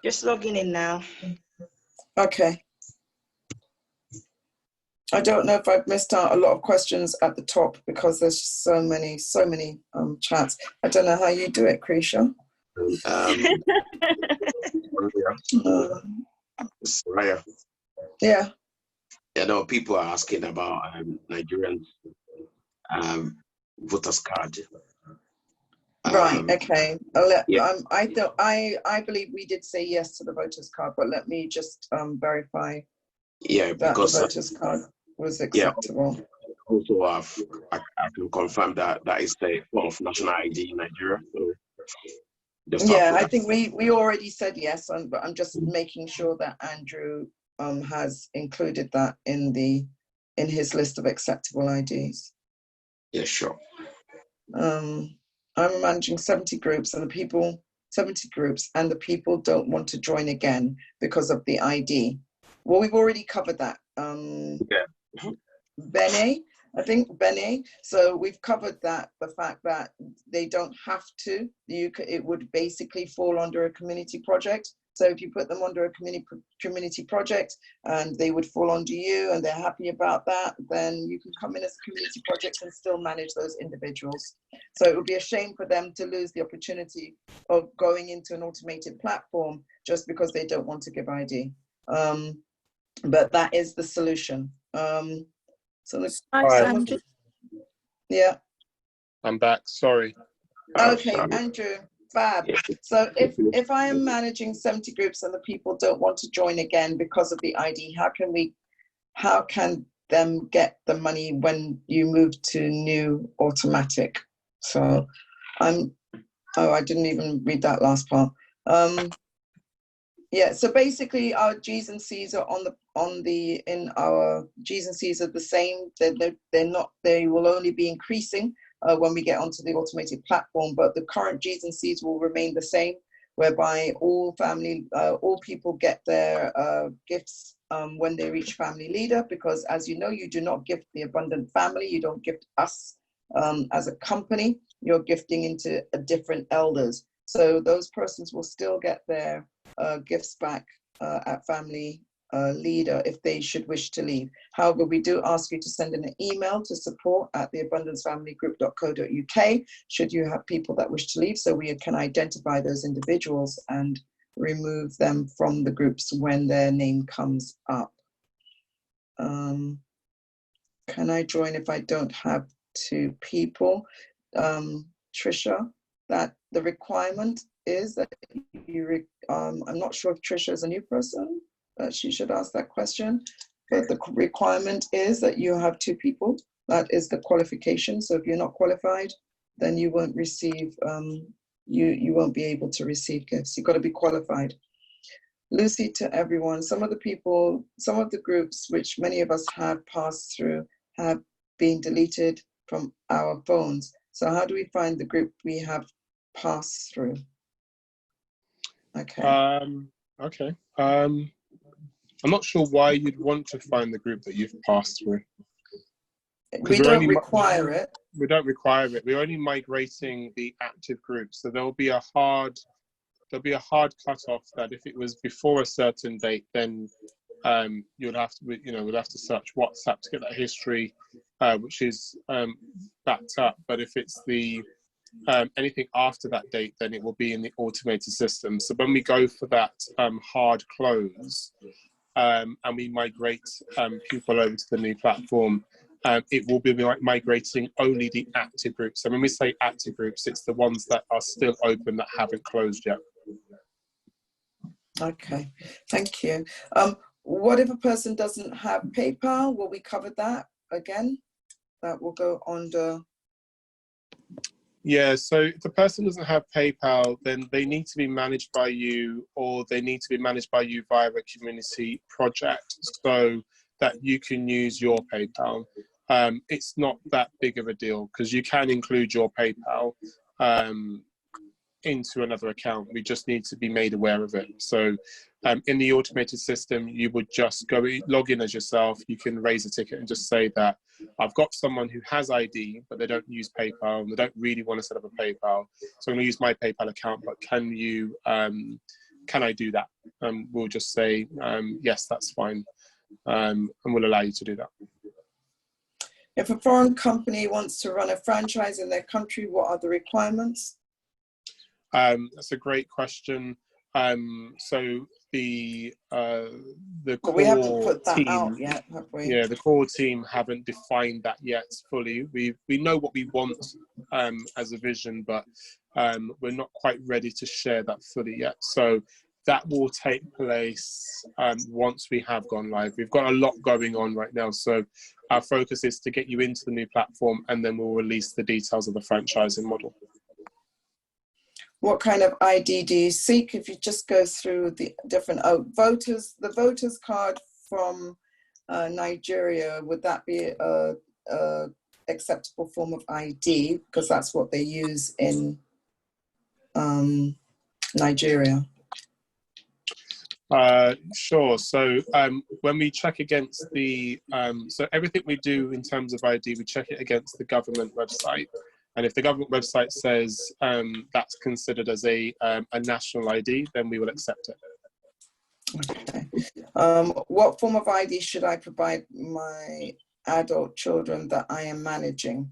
Just logging in now. Okay. I don't know if I've missed out a lot of questions at the top because there's so many chats. I don't know how you do it, Krisha. Soraya. Yeah. Yeah, no, people are asking about Nigerian voters card. Right. Okay. Yeah. I believe we did say yes to the voters card, but let me just verify. Yeah, that because the voters card was acceptable. Yeah, also, I can confirm that is the form of national ID in Nigeria. So yeah, I think we already said yes, but I'm just making sure that Andrew has included that in his list of acceptable IDs. Yeah, sure. I'm managing 70 groups, and the people don't want to join again because of the ID. Well, we've already covered that. Yeah. Bene, I think, Benny, so we've covered that, the fact that they don't have to, it would basically fall under a community project. So if you put them under a community project and they would fall under you and they're happy about that, then you can come in as a community project and still manage those individuals. So it would be a shame for them to lose the opportunity of going into an automated platform just because they don't want to give ID. But that is the solution. So let's, yeah. I'm back, sorry. Okay, Andrew, fab. So if I am managing 70 groups and the people don't want to join again because of the ID, how can them get the money when you move to new automatic? So I didn't even read that last part. Yeah, so basically our G's and C's are in our G's and C's are the same. They will only be increasing when we get onto the automated platform, but the current G's and C's will remain the same, whereby all people get their gifts when they reach family leader, because as you know, you do not gift the abundant family, you don't gift us as a company, you're gifting into different elders. So those persons will still get their gifts back at family leader if they should wish to leave. However, we do ask you to send in an email to support@theabundancefamilygroup.co.uk should you have people that wish to leave, so we can identify those individuals and remove them from the groups when their name comes up. Can I join if I don't have 2 people? Trisha, that the requirement is that I'm not sure if Trisha is a new person, but she should ask that question. But the requirement is that you have 2 people. That is the qualification. So if you're not qualified, then you won't receive, you won't be able to receive gifts. You've got to be qualified. Lucy, to everyone, some of the groups which many of us have passed through have been deleted from our phones. So how do we find the group we have passed through? Okay. Okay. I'm not sure why you'd want to find the group that you've passed through. We don't require it. We don't require it. We're only migrating the active groups. So there'll be a hard cutoff that if it was before a certain date, then you'd have to, we'd have to search WhatsApp to get that history, which is backed up. But if it's the anything after that date, then it will be in the automated system. So when we go for that hard close and we migrate people over to the new platform, it will be migrating only the active groups. So when we say active groups, it's the ones that are still open that haven't closed yet. Okay, thank you. What if a person doesn't have PayPal? Will we cover that again? That will go under. Yeah, so if the person doesn't have PayPal, then they need to be managed by you, or they need to be managed by you via a community project so that you can use your PayPal. It's not that big of a deal because you can include your PayPal into another account. We just need to be made aware of it. So in the automated system, you would just log in as yourself. You can raise a ticket and just say that I've got someone who has ID, but they don't use PayPal and they don't really want to set up a PayPal. So I'm going to use my PayPal account, but can I do that? We'll just say, yes, that's fine. And we'll allow you to do that. If a foreign company wants to run a franchise in their country, what are the requirements? That's a great question. So the core we haven't put that team out yet, have we? Yeah, the core team haven't defined that yet fully. We know what we want as a vision, but we're not quite ready to share that fully yet. So that will take place once we have gone live. We've got a lot going on right now, so our focus is to get you into the new platform, and then we'll release the details of the franchising model. What kind of ID do you seek? If you just go through the different the voters card from Nigeria, would that be a acceptable form of ID? Because that's what they use in Nigeria. Sure. So when we check against the, so everything we do in terms of ID, we check it against the government website. And if the government website says that's considered as a national ID, then we will accept it. Okay. What form of ID should I provide my adult children that I am managing?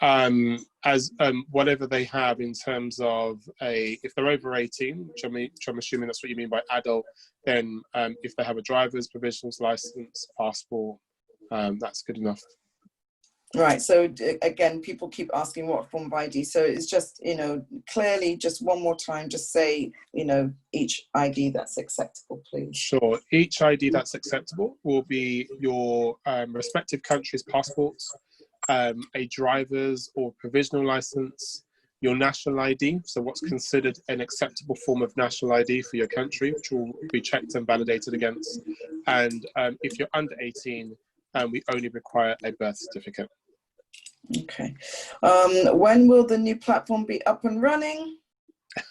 As whatever they have in terms of if they're over 18, which I'm assuming that's what you mean by adult, then if they have a driver's provisional license, passport, that's good enough. Right. So again, people keep asking what form of ID. So it's just, clearly just one more time, just say, each ID that's acceptable, please. Sure. Each ID that's acceptable will be your respective country's passports, a driver's or provisional license, your national ID, so what's considered an acceptable form of national ID for your country, which will be checked and validated against. And if you're under 18, we only require a birth certificate. Okay. When will the new platform be up and running?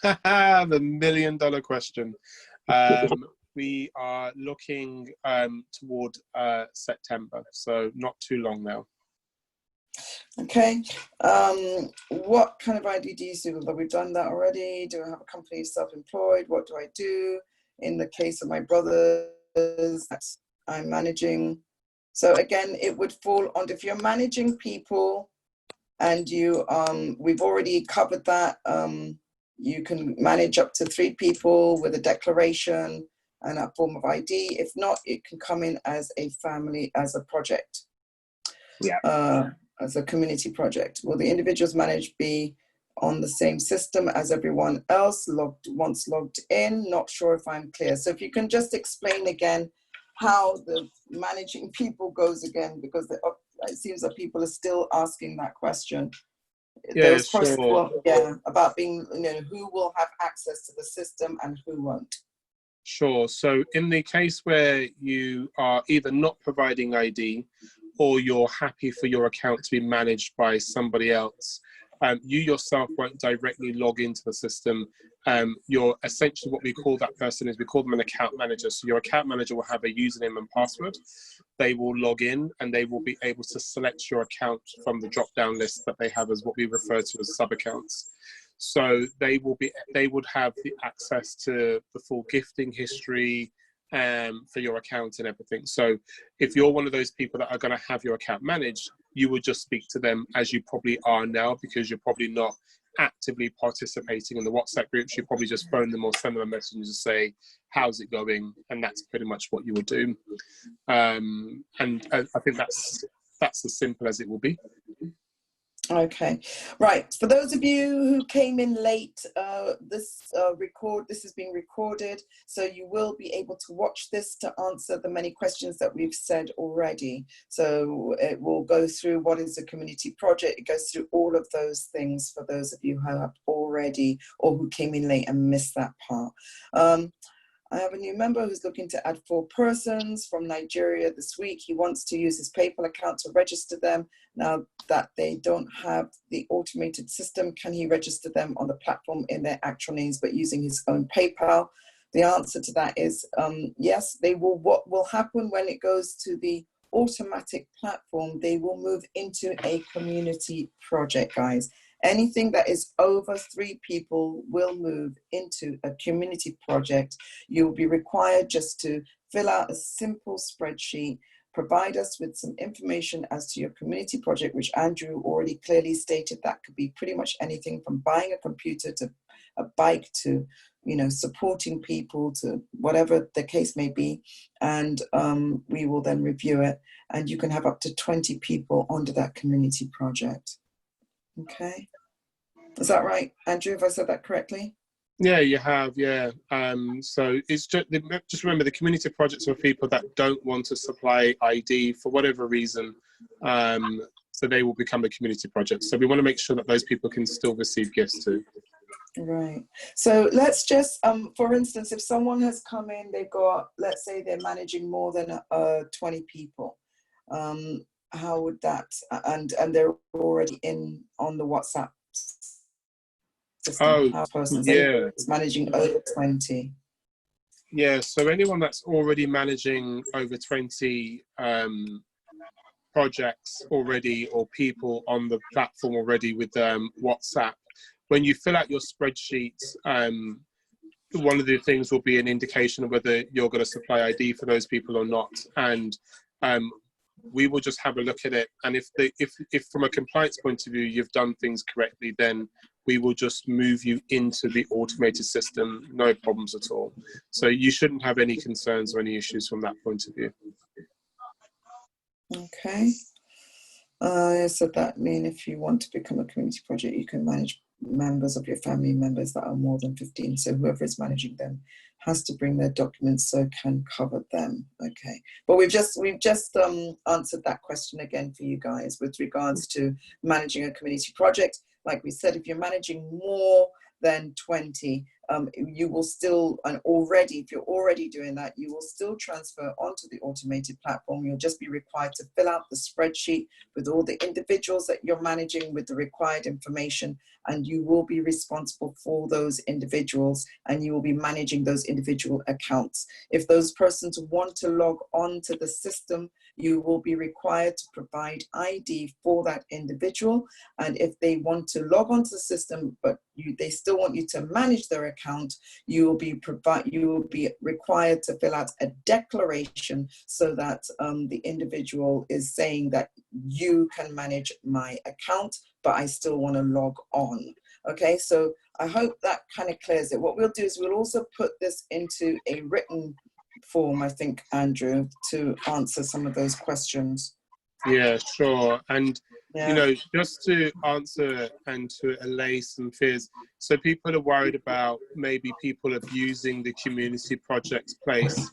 The $1 million question. We are looking toward September, so not too long now. Okay. What kind of ID do you do? Have we done that already? Do I have a company self-employed? What do I do in the case of my brothers that I'm managing? So again, it would fall on if you're managing people and you, we've already covered that. You can manage up to 3 people with a declaration and a form of ID. If not, it can come in as a family, as a project. Yeah. As a community project. Will the individuals managed be on the same system as everyone else once logged in? Not sure if I'm clear. So if you can just explain again how the managing people goes again, because it seems that people are still asking that question. Yeah, sure. About being, who will have access to the system and who won't. Sure. So in the case where you are either not providing ID or you're happy for your account to be managed by somebody else, you yourself won't directly log into the system. You're essentially, what we call that person is, we call them an account manager. So your account manager will have a username and password. They will log in and they will be able to select your account from the drop-down list that they have as what we refer to as sub-accounts. So they would have the access to the full gifting history for your account and everything. So if you're one of those people that are going to have your account managed, you would just speak to them as you probably are now, because you're probably not actively participating in the WhatsApp groups. You probably just phone them or send them a message and just say, how's it going? And that's pretty much what you would do. And I think that's as simple as it will be. Okay, right. For those of you who came in late, this is being recorded, so you will be able to watch this to answer the many questions that we've said already. So it will go through what is a community project. It goes through all of those things for those of you who have already or who came in late and missed that part. I have a new member who's looking to add 4 persons from Nigeria this week. He wants to use his PayPal account to register them. Now that they don't have the automated system, can he register them on the platform in their actual names but using his own PayPal? The answer to that is yes, they will. What will happen when it goes to the automatic platform, they will move into a community project, guys. Anything that is over 3 people will move into a community project. You'll be required just to fill out a simple spreadsheet, provide us with some information as to your community project, which Andrew already clearly stated. That could be pretty much anything from buying a computer to a bike to, supporting people to whatever the case may be. And we will then review it. And you can have up to 20 people under that community project. Okay, is that right, Andrew? Have I said that correctly? Yeah, you have. Yeah. So it's just remember the community projects are for people that don't want to supply ID for whatever reason. So they will become a community project. So we want to make sure that those people can still receive gifts too. Right. So let's just, for instance, if someone has come in, they've got, let's say they're managing more than 20 people. How would that, and they're already in on the WhatsApp system? Oh, how persons yeah. managing over 20? Yeah, so anyone that's already managing over 20 projects already, or people on the platform already with WhatsApp, when you fill out your spreadsheets, one of the things will be an indication of whether you're going to supply ID for those people or not. And we will just have a look at it. And if from a compliance point of view, you've done things correctly, then we will just move you into the automated system, no problems at all. So you shouldn't have any concerns or any issues from that point of view. Okay. So that means if you want to become a community project, you can manage members of your family members that are more than 15. So whoever is managing them has to bring their documents so can cover them. Okay. But we've just answered that question again for you guys with regards to managing a community project. Like we said, if you're managing more than 20, you will still, and already, if you're already doing that, you will still transfer onto the automated platform. You'll just be required to fill out the spreadsheet with all the individuals that you're managing with the required information, and you will be responsible for those individuals, and you will be managing those individual accounts. If those persons want to log on to the system, you will be required to provide ID for that individual. And if they want to log onto the system, but they still want you to manage their account, you will be required to fill out a declaration so that the individual is saying that you can manage my account, but I still want to log on. Okay, so I hope that kind of clears it. What we'll do is we'll also put this into a written form, I think, Andrew, to answer some of those questions. Yeah, sure. And, yeah, you know, just to answer and to allay some fears, so people are worried about maybe people abusing the community project place.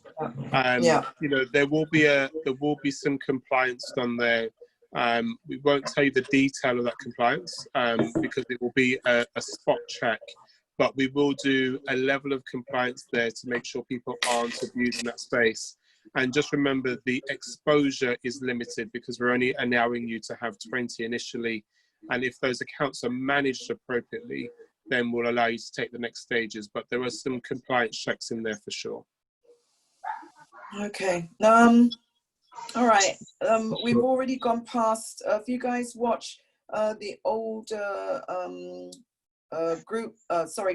You know, there will be some compliance done there. We won't tell you the detail of that compliance because it will be a spot check. But we will do a level of compliance there to make sure people aren't abusing that space. And just remember, the exposure is limited because we're only allowing you to have 20 initially. And if those accounts are managed appropriately, then we'll allow you to take the next stages. But there are some compliance checks in there for sure. Okay. All right. We've already gone past, if you guys watch the older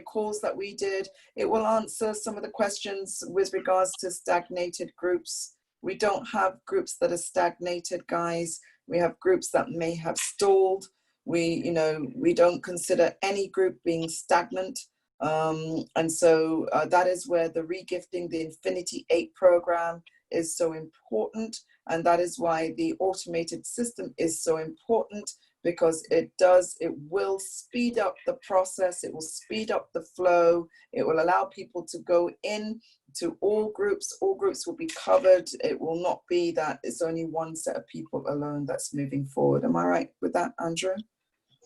calls that we did, it will answer some of the questions with regards to stagnated groups. We don't have groups that are stagnated, guys. We have groups that may have stalled. We don't consider any group being stagnant. And so that is where the regifting, the Infinity 8 program is so important. And that is why the automated system is so important, because it will speed up the process, it will speed up the flow, it will allow people to go in to all groups will be covered. It will not be that it's only one set of people alone that's moving forward. Am I right with that, Andrew?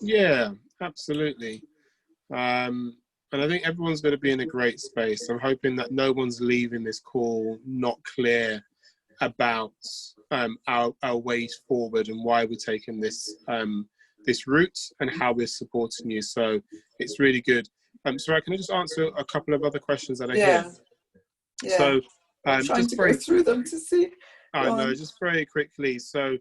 Yeah, absolutely. And I think everyone's going to be in a great space. I'm hoping that no one's leaving this call not clear about our ways forward and why we're taking this this route and how we're supporting you. So it's really good. Soraya, can I just answer a couple of other questions that I hear? Yeah. So I'm trying to go through them to see. I know, just very quickly. So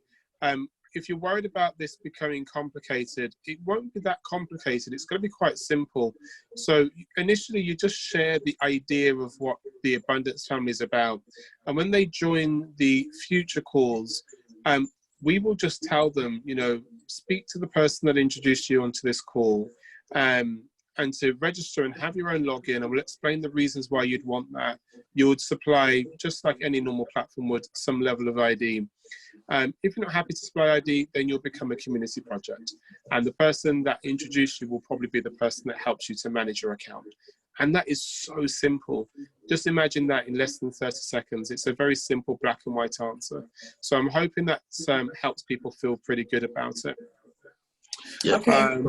if you're worried about this becoming complicated, it won't be that complicated. It's going to be quite simple. So initially, you just share the idea of what the Abundance Family is about. And when they join the future calls, we will just tell them, you know, speak to the person that introduced you onto this call and to register and have your own login. And we'll explain the reasons why you'd want that. You would supply, just like any normal platform would, some level of ID. If you're not happy to supply ID, then you'll become a community project. And the person that introduced you will probably be the person that helps you to manage your account. And that is so simple. Just imagine that in less than 30 seconds. It's a very simple black and white answer. So I'm hoping that helps people feel pretty good about it. Yeah. Okay.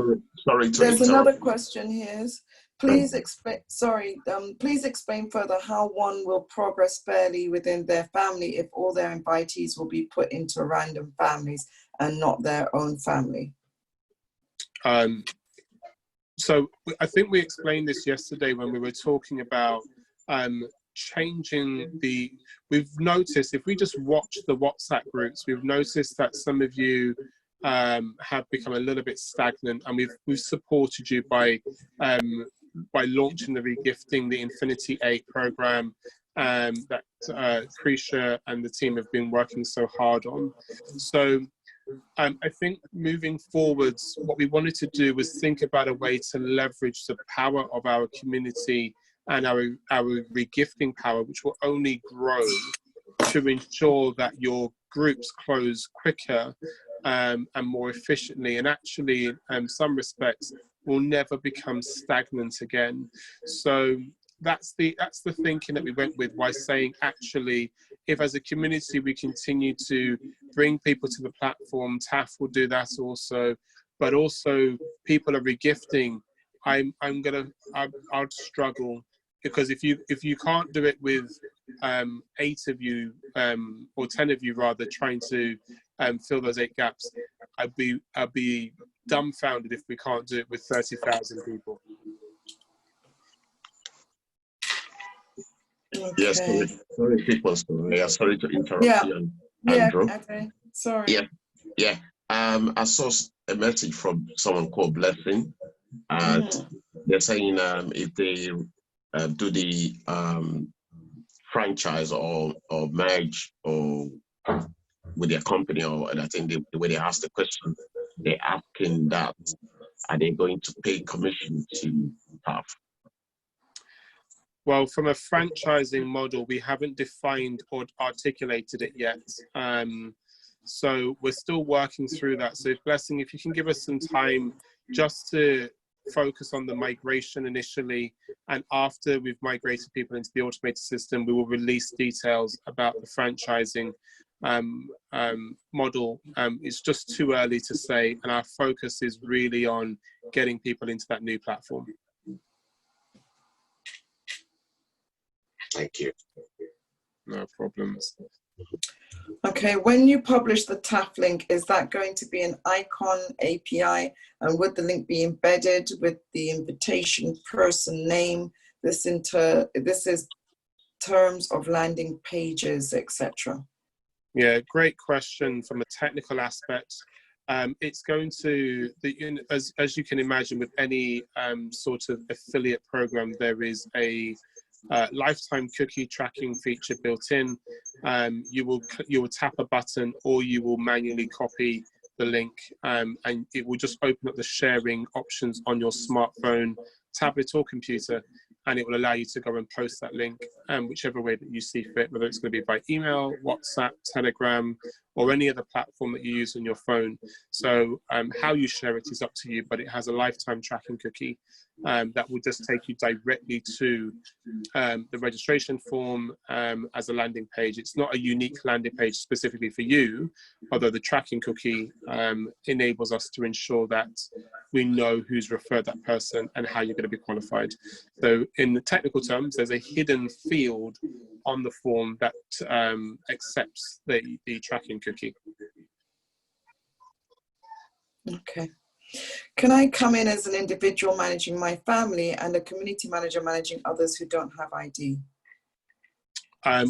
Sorry to There's interrupt. another question here. Please explain further how one will progress fairly within their family if all their invitees will be put into random families and not their own family. So I think we explained this yesterday when we were talking about changing we've noticed, if we just watch the WhatsApp groups, we've noticed that some of you have become a little bit stagnant, and we've supported you by launching the Regifting the Infinity 8 program that Krisha and the team have been working so hard on. So I think moving forwards, what we wanted to do was think about a way to leverage the power of our community and our regifting power, which will only grow, to ensure that your groups close quicker and more efficiently, and actually in some respects will never become stagnant again. So that's the thinking that we went with, by saying, actually, if as a community we continue to bring people to the platform, TAF will do that also, but also people are regifting, I'll struggle, because if you can't do it with 8 of you or 10 of you rather trying to fill those 8 gaps, I'd be dumbfounded if we can't do it with 30,000 people. Okay. Yes, sorry, people. Sorry to interrupt you, Andrew. Okay. Sorry. Yeah. I saw a message from someone called Blessing, and they're saying if they do the franchise or merge or with their company, or and I think the way they asked the question, they're asking that, are they going to pay commission to TAF? Well, from a franchising model, we haven't defined or articulated it yet. So we're still working through that. So Blessing, if you can give us some time just to focus on the migration initially, and after we've migrated people into the automated system, we will release details about the franchising model. It's just too early to say, and our focus is really on getting people into that new platform. Thank you. No problems. Okay, when you publish the TAF link, is that going to be an icon API? And would the link be embedded with the invitation person name? This is terms of landing pages, etc. Yeah, great question from a technical aspect. It's going to, as you can imagine, with any sort of affiliate program, there is a lifetime cookie tracking feature built in. You will tap a button, or you will manually copy the link, and it will just open up the sharing options on your smartphone, tablet, or computer, and it will allow you to go and post that link whichever way that you see fit, whether it's going to be by email, WhatsApp, Telegram, or any other platform that you use on your phone. So how you share it is up to you, but it has a lifetime tracking cookie that will just take you directly to the registration form as a landing page. It's not a unique landing page specifically for you, although the tracking cookie enables us to ensure that we know who's referred that person and how you're going to be qualified. So in the technical terms, there's a hidden field on the form that accepts the tracking cookie. Okay. Can I come in as an individual managing my family and a community manager managing others who don't have ID?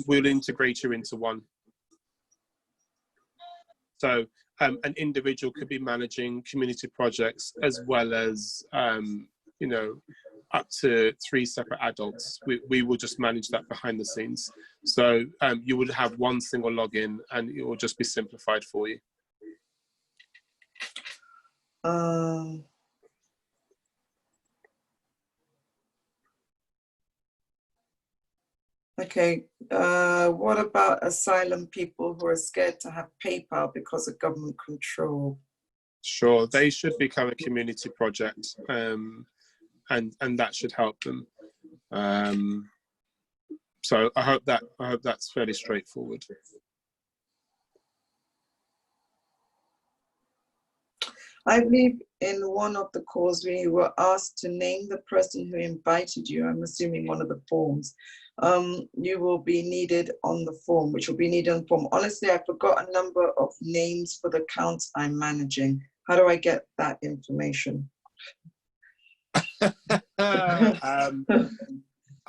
We'll integrate you into one. So an individual could be managing community projects as well as, you know, up to 3 separate adults. We will just manage that behind the scenes. So you would have one single login, and it will just be simplified for you. Okay, what about asylum people who are scared to have PayPal because of government control? Sure, they should become a community project, and that should help them. So I hope that's fairly straightforward. I believe in one of the calls we were asked to name the person who invited you. I'm assuming one of the forms. You will be needed on the form, which will be needed on the form. Honestly, I forgot a number of names for the accounts I'm managing. How do I get that information?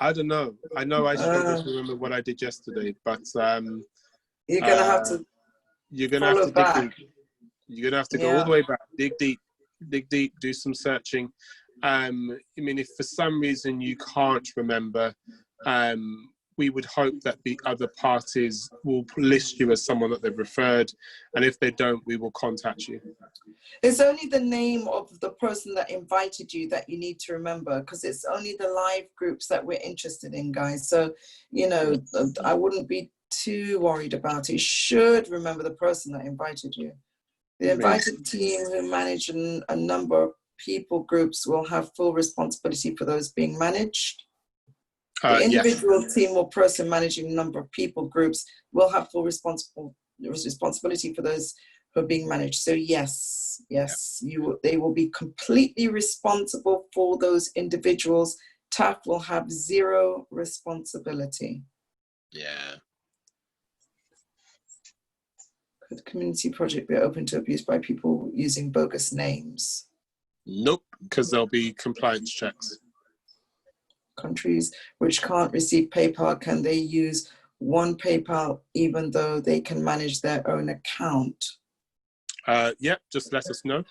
I don't know. I know I struggle to remember what I did yesterday, but you're gonna have to. You're gonna have to dig deep. You're gonna have to go all the way back, dig deep, do some searching. I mean, if for some reason you can't remember, we would hope that the other parties will list you as someone that they've referred, and if they don't, we will contact you. It's only the name of the person that invited you that you need to remember, because it's only the live groups that we're interested in, guys. So, you know, I wouldn't be too worried about it. You should remember the person that invited you. The invited team who manage a number of people groups will have full responsibility for those being managed. The individual team or person managing a number of people groups will have full responsibility for those who are being managed. So yes, they will be completely responsible for those individuals. TAF will have zero responsibility. Yeah. Could the community project be open to abuse by people using bogus names? Nope, because there'll be compliance checks. Countries which can't receive PayPal, can they use one PayPal even though they can manage their own account? Yeah, just let us know.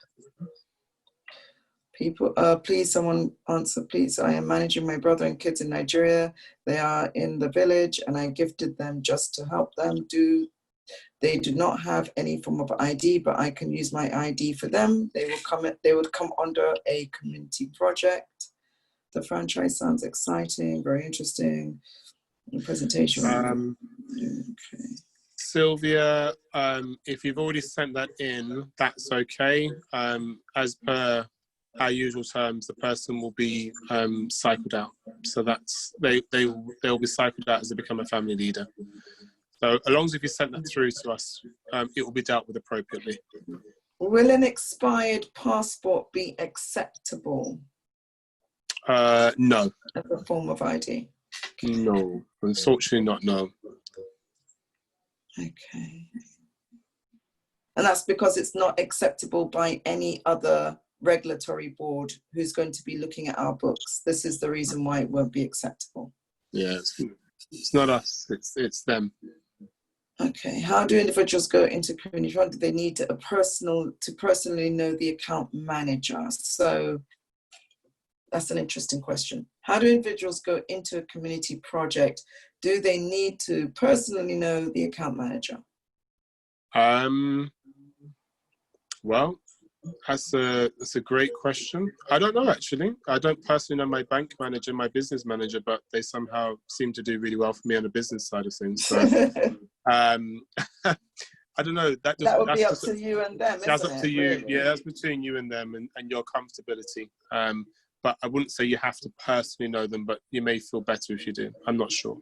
People, please, someone answer, please. I am managing my brother and kids in Nigeria. They are in the village and I gifted them just to help them. They do not have any form of ID, but I can use my ID for them. They would come under a community project. The franchise sounds exciting, very interesting. The presentation. Okay. Sylvia, if you've already sent that in, that's okay. As per our usual terms, the person will be cycled out. So that's they'll be cycled out as they become a family leader. So as long as if you sent that through to us, it will be dealt with appropriately. Will an expired passport be acceptable? No. As a form of ID? No, unfortunately not, no. Okay. And that's because it's not acceptable by any other regulatory board who's going to be looking at our books. This is the reason why it won't be acceptable. Yeah, it's not us, it's them. Okay, how do individuals go into community? Do they need to personally know the account manager? So that's an interesting question. How do individuals go into a community project? Do they need to personally know the account manager? Well, that's a great question. I don't know, actually. I don't personally know my bank manager, my business manager, but they somehow seem to do really well for me on the business side of things. So, I don't know. That would be up to you and them, that's isn't up to it, you. really? Yeah, that's between you and them and your comfortability. But I wouldn't say you have to personally know them, but you may feel better if you do. I'm not sure.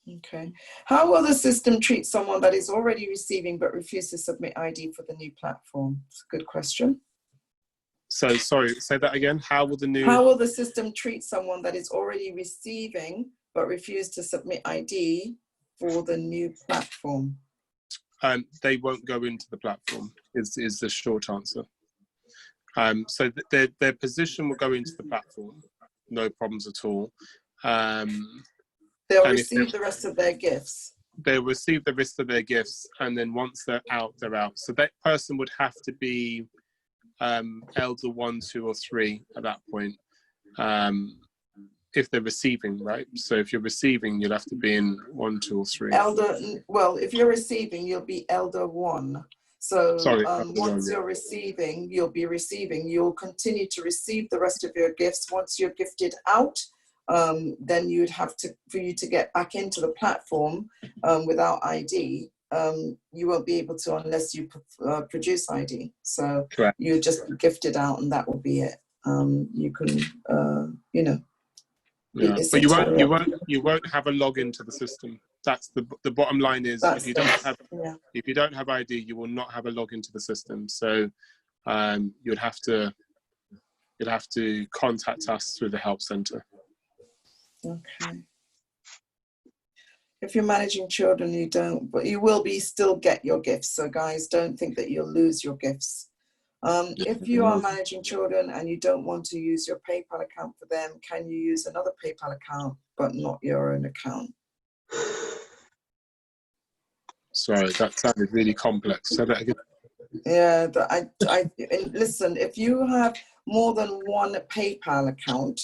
Okay. How will the system treat someone that is already receiving but refuses to submit ID for the new platform? It's a good question. So, sorry, say that again. How will the system treat someone that is already receiving but refuse to submit ID for the new platform? They won't go into the platform, is the short answer. So their position will go into the platform, no problems at all. They'll receive the rest of their gifts. They'll receive the rest of their gifts, and then once they're out, they're out. So that person would have to be elder 1, 2, or 3 at that point, if they're receiving, right? So if you're receiving, you'll have to be in 1, 2, or 3. Well, if you're receiving, you'll be elder 1. So once you're receiving, you'll be receiving. You'll continue to receive the rest of your gifts. Once you're gifted out, then you'd have to, for you to get back into the platform without ID, you won't be able to unless you produce ID. So correct. You just be gifted out, and that will be it. You can, you know. Yeah. But you won't have a login to the system. That's the bottom line is if you don't have ID, you will not have a login to the system. So you'd have to contact us through the help center. Okay. If you're managing children, you don't, but you will still get your gifts. So guys, don't think that you'll lose your gifts. If you are managing children and you don't want to use your PayPal account for them, can you use another PayPal account but not your own account. Sorry, that sounded really complex. Say that again. Yeah, and listen, if you have more than one PayPal account,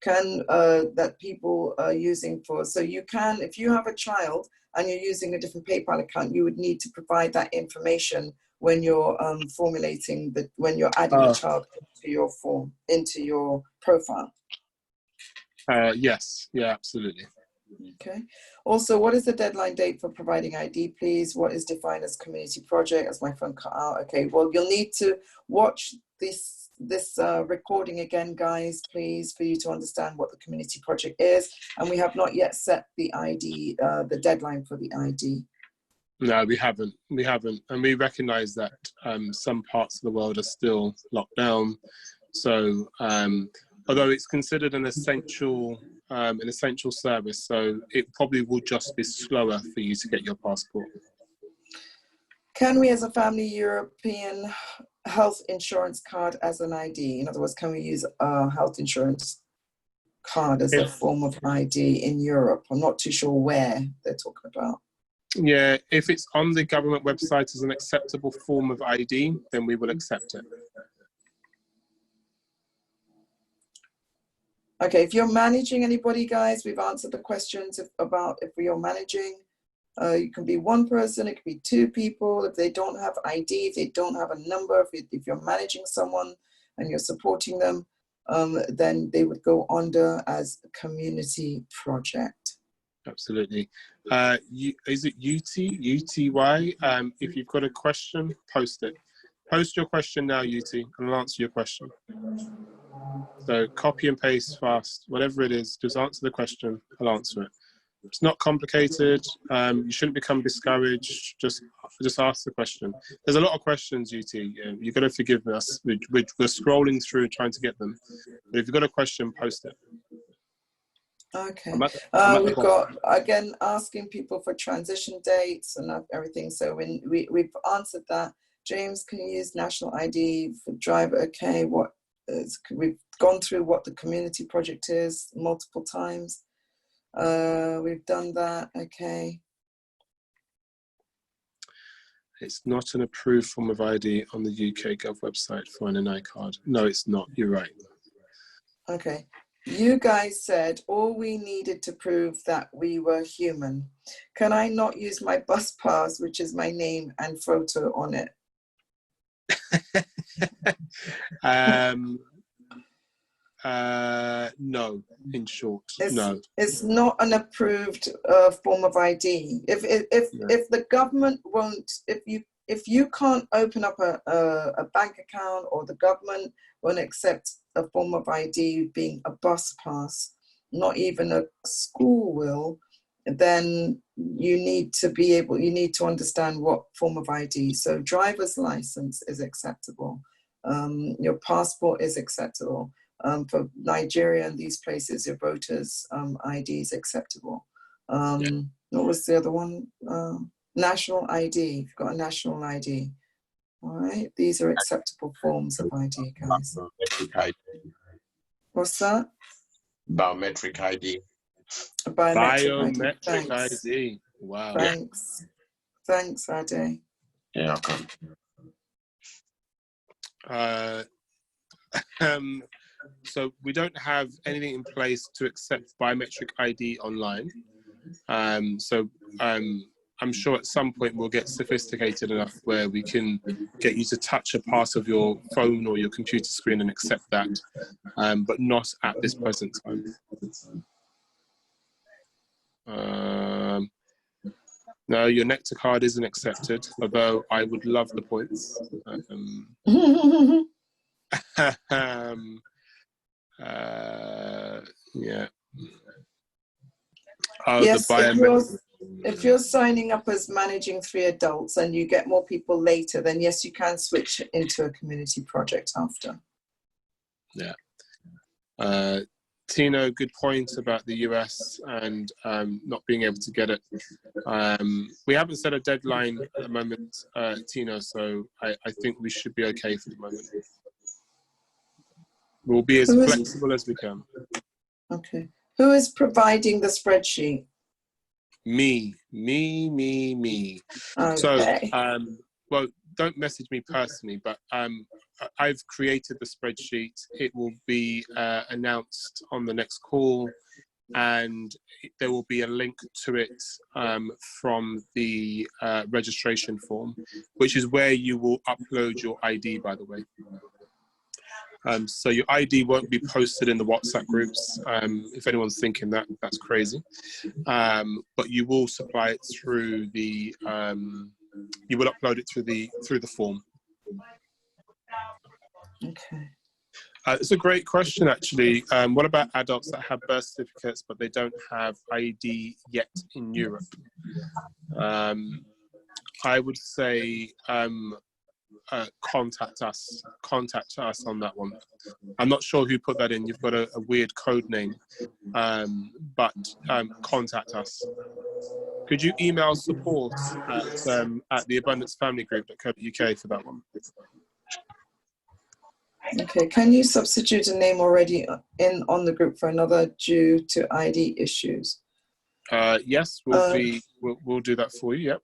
that people are using for, so you can, if you have a child and you're using a different PayPal account, you would need to provide that information when you're formulating when you're adding a child into your form, into your profile. Yes, yeah, absolutely. Okay. Also, what is the deadline date for providing ID, please? What is defined as community project? As my phone cut out. Okay, well, you'll need to watch this recording again, guys, please, for you to understand what the community project is. And we have not yet set the ID, the deadline for the ID. No, we haven't. And we recognise that some parts of the world are still locked down. So although it's considered an essential service, so it probably will just be slower for you to get your passport. Can we as a family European health insurance card as an ID? In other words, can we use a health insurance card as a form of ID in Europe? I'm not too sure where they're talking about. Yeah, if it's on the government website as an acceptable form of ID, then we will accept it. Okay, if you're managing anybody, guys, we've answered the questions about if we are managing. You can be one person, it could be two people. If they don't have ID, if they don't have a number, if you're managing someone and you're supporting them, then they would go under as a community project. Absolutely. Is it UTY? If you've got a question, post it. Post your question now, UT, and I'll answer your question. So copy and paste fast, whatever it is, just answer the question, I'll answer it. It's not complicated. You shouldn't become discouraged. Just ask the question. There's a lot of questions, UT. You've got to forgive us. We're scrolling through trying to get them. But if you've got a question, post it. Okay. We've got, again, asking people for transition dates and everything. So when we've answered that. James, can you use national ID for driver? Okay, we've gone through what the community project is multiple times. We've done that, okay. It's not an approved form of ID on the UK Gov website for an NI card. No, it's not, you're right. Okay, you guys said all we needed to prove that we were human. Can I not use my bus pass, which is my name and photo on it? No, in short, no. It's not an approved form of ID. If the government won't, if you can't open up a bank account, or the government won't accept a form of ID being a bus pass, not even a school will, then you need to understand what form of ID. So driver's license is acceptable. Your passport is acceptable. For Nigeria and these places, your voters' ID is acceptable. What was the other one? National ID. You've got a national ID. All right, these are acceptable forms of ID, guys. Biometric ID. What's that? Biometric ID. Biometric ID. Wow. Thanks. Thanks, Ade. Yeah, okay. So we don't have anything in place to accept biometric ID online. I'm sure at some point we'll get sophisticated enough where we can get you to touch a part of your phone or your computer screen and accept that, but not at this present time. No, your Nectar card isn't accepted, although I would love the points. Yeah. Oh, yes, if you're signing up as managing 3 adults and you get more people later, then yes, you can switch into a community project after. Yeah. Tino, good point about the US and not being able to get it. We haven't set a deadline at the moment, Tino, so I think we should be okay for the moment. We'll be as flexible as we can. Okay. Who is providing the spreadsheet? Me. Okay. So, well, don't message me personally, but I've created the spreadsheet. It will be announced on the next call, and there will be a link to it from the registration form, which is where you will upload your ID, by the way. So your ID won't be posted in the WhatsApp groups. If anyone's thinking that, that's crazy. But you will supply it through the, you will upload it through the form. Okay. It's a great question, actually. What about adults that have birth certificates, but they don't have ID yet in Europe? I would say contact us on that one. I'm not sure who put that in. You've got a weird code name, but contact us. Could you email support at theabundancefamilygroup.co.uk for that one? Okay, can you substitute a name already on the group for another due to ID issues? Yes, we'll do that for you. Yep.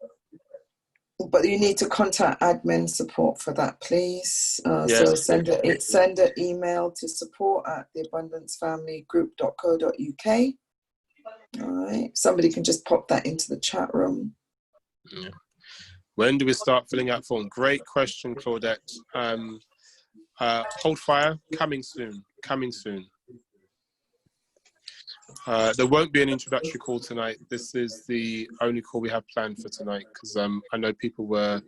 But you need to contact admin support for that, please. Yes. So send an email to support@theabundancefamilygroup.co.uk. All right. Somebody can just pop that into the chat room. Yeah. When do we start filling out form? Great question, Claudette. Hold fire. Coming soon. There won't be an introductory call tonight. This is the only call we have planned for tonight, because I know people were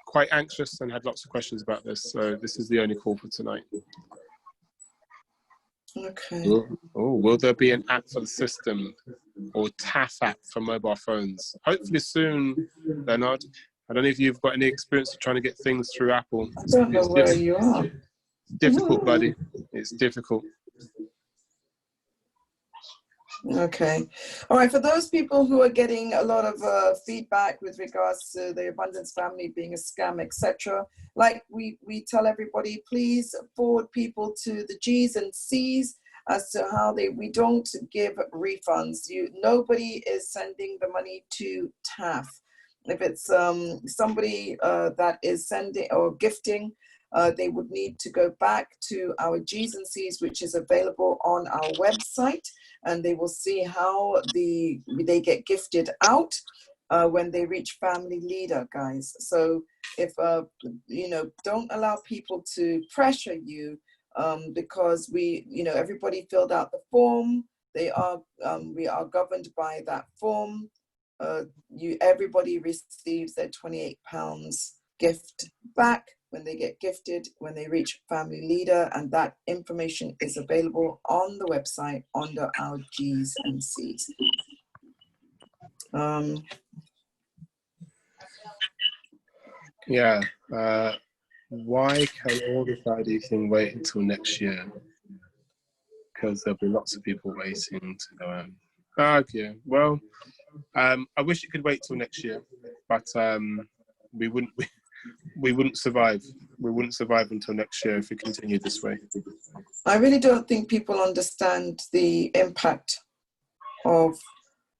quite anxious and had lots of questions about this. So this is the only call for tonight. Okay. Will there be an app for the system, or TAF app for mobile phones? Hopefully soon, Leonard. I don't know if you've got any experience of trying to get things through Apple. I don't know where you are. Difficult, buddy. It's difficult. Okay. All right. For those people who are getting a lot of feedback with regards to the Abundance Family being a scam, etc., like we tell everybody, please forward people to the G's and C's as to how we don't give refunds. Nobody is sending the money to TAF. If it's somebody that is sending or gifting, they would need to go back to our G's and C's, which is available on our website, and they will see how they get gifted out when they reach family leader, guys. So if don't allow people to pressure you, because everybody filled out the form. We are governed by that form. Everybody receives their £28 gift back when they get gifted, when they reach family leader, and that information is available on the website under our G's and C's. Yeah. Why can all this ID thing wait until next year? Because there'll be lots of people waiting to go out. Okay. Well, I wish it could wait till next year, but we wouldn't survive. We wouldn't survive until next year if we continued this way. I really don't think people understand the impact of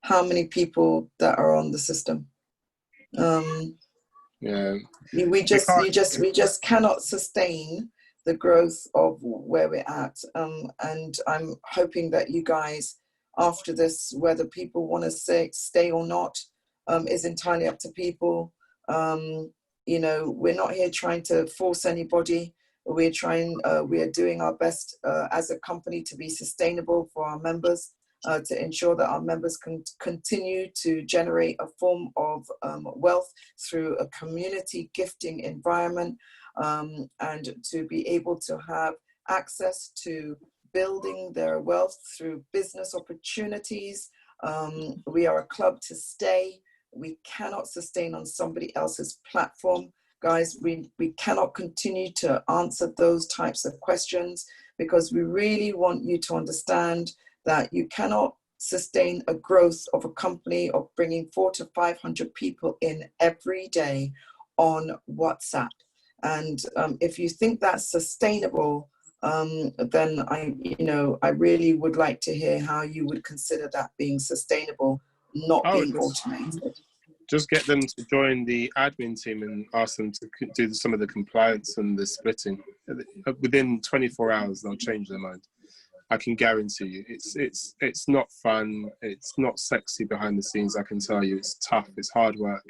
how many people that are on the system. Yeah. We just cannot sustain the growth of where we're at. And I'm hoping that you guys, after this, whether people want to stay or not, is entirely up to people. We're not here trying to force anybody. We are doing our best as a company to be sustainable for our members, to ensure that our members can continue to generate a form of wealth through a community gifting environment, and to be able to have access to building their wealth through business opportunities. We are a club to stay. We cannot sustain on somebody else's platform. Guys, we cannot continue to answer those types of questions, because we really want you to understand that you cannot sustain a growth of a company of bringing 400 to 500 people in every day on WhatsApp. And if you think that's sustainable, then I really would like to hear how you would consider that being sustainable, not being automated. Just get them to join the admin team and ask them to do some of the compliance and the splitting. Within 24 hours, they'll change their mind. I can guarantee you. It's not fun. It's not sexy behind the scenes. I can tell you, it's tough. It's hard work.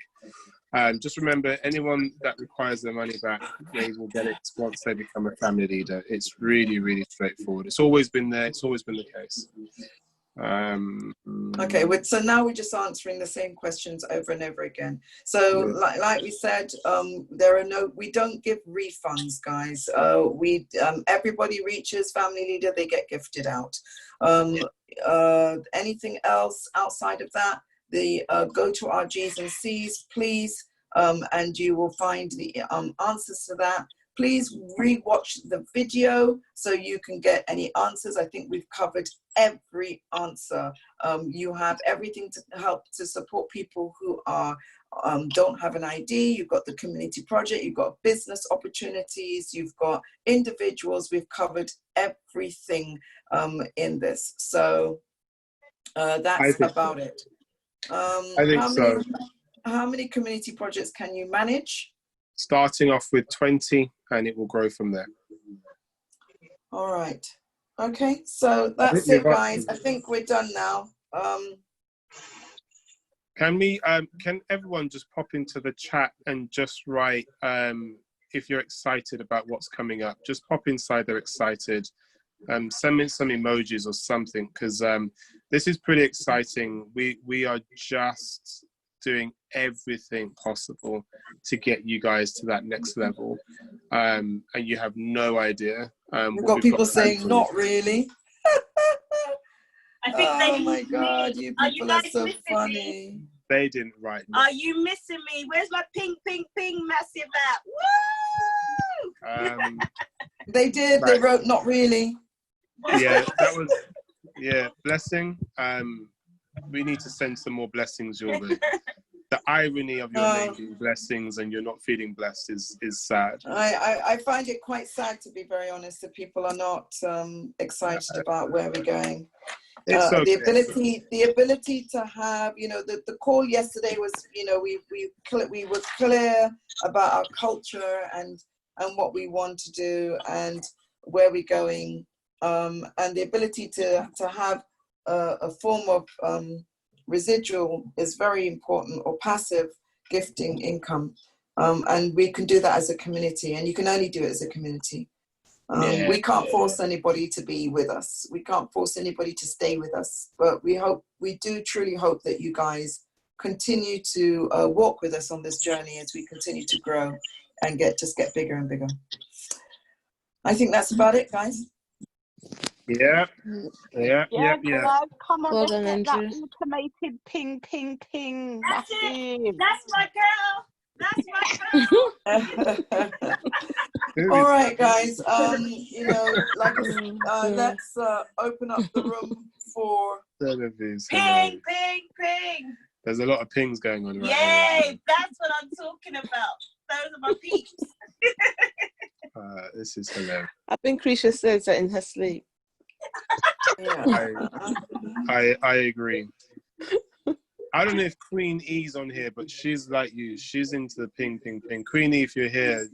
Just remember, anyone that requires their money back, they will get it once they become a family leader. It's really, really straightforward. It's always been there. It's always been the case. Okay, so now we're just answering the same questions over and over again. So like we said, we don't give refunds, guys. Everybody reaches family leader, they get gifted out. Anything else outside of that, go to our G's and C's, please, and you will find the answers to that. Please re-watch the video so you can get any answers. I think we've covered every answer. You have everything to help to support people who don't have an ID. You've got the community project, you've got business opportunities, you've got individuals. We've covered everything in this. So that's about it. How many community projects can you manage? Starting off with 20, and it will grow from there. All right. Okay, so that's it, guys. I think we're done now. Can everyone just pop into the chat and just write if you're excited about what's coming up? Just pop inside they're excited. Send me some emojis or something, because this is pretty exciting. We are just doing everything possible to get you guys to that next level, and you have no idea. We've got people saying not really. I think oh my God, you people are so funny. Me? They didn't write me. Are you missing me? Where's my ping massive at? Woo! They did. They wrote not really. Yeah, that was blessing. We need to send some more blessings your way. The irony of your name being blessings and you're not feeling blessed is sad. I find it quite sad, to be very honest, that people are not excited about where we're going. The ability to have, the call yesterday was, we were clear about our culture and what we want to do and where we're going, and the ability to have a form of residual is very important, or passive gifting income, and we can do that as a community, and you can only do it as a community. We can't force anybody to be with us. We can't force anybody to stay with us, but we do truly hope that you guys continue to walk with us on this journey as we continue to grow and get bigger and bigger. I think that's about it, guys. Yeah. Come on, Well let's done, get that Andrew. automated ping. That's it. That's my girl. That's my girl. All right, guys. Let's open up the room for ping. There's a lot of pings going on right now. Yay! That's what I'm talking about. Those are my peeps. This is hilarious. I think Krisha says that in her sleep. I agree. I don't know if Queen E's on here, but she's like you. She's into the ping. Queen E, if you're here,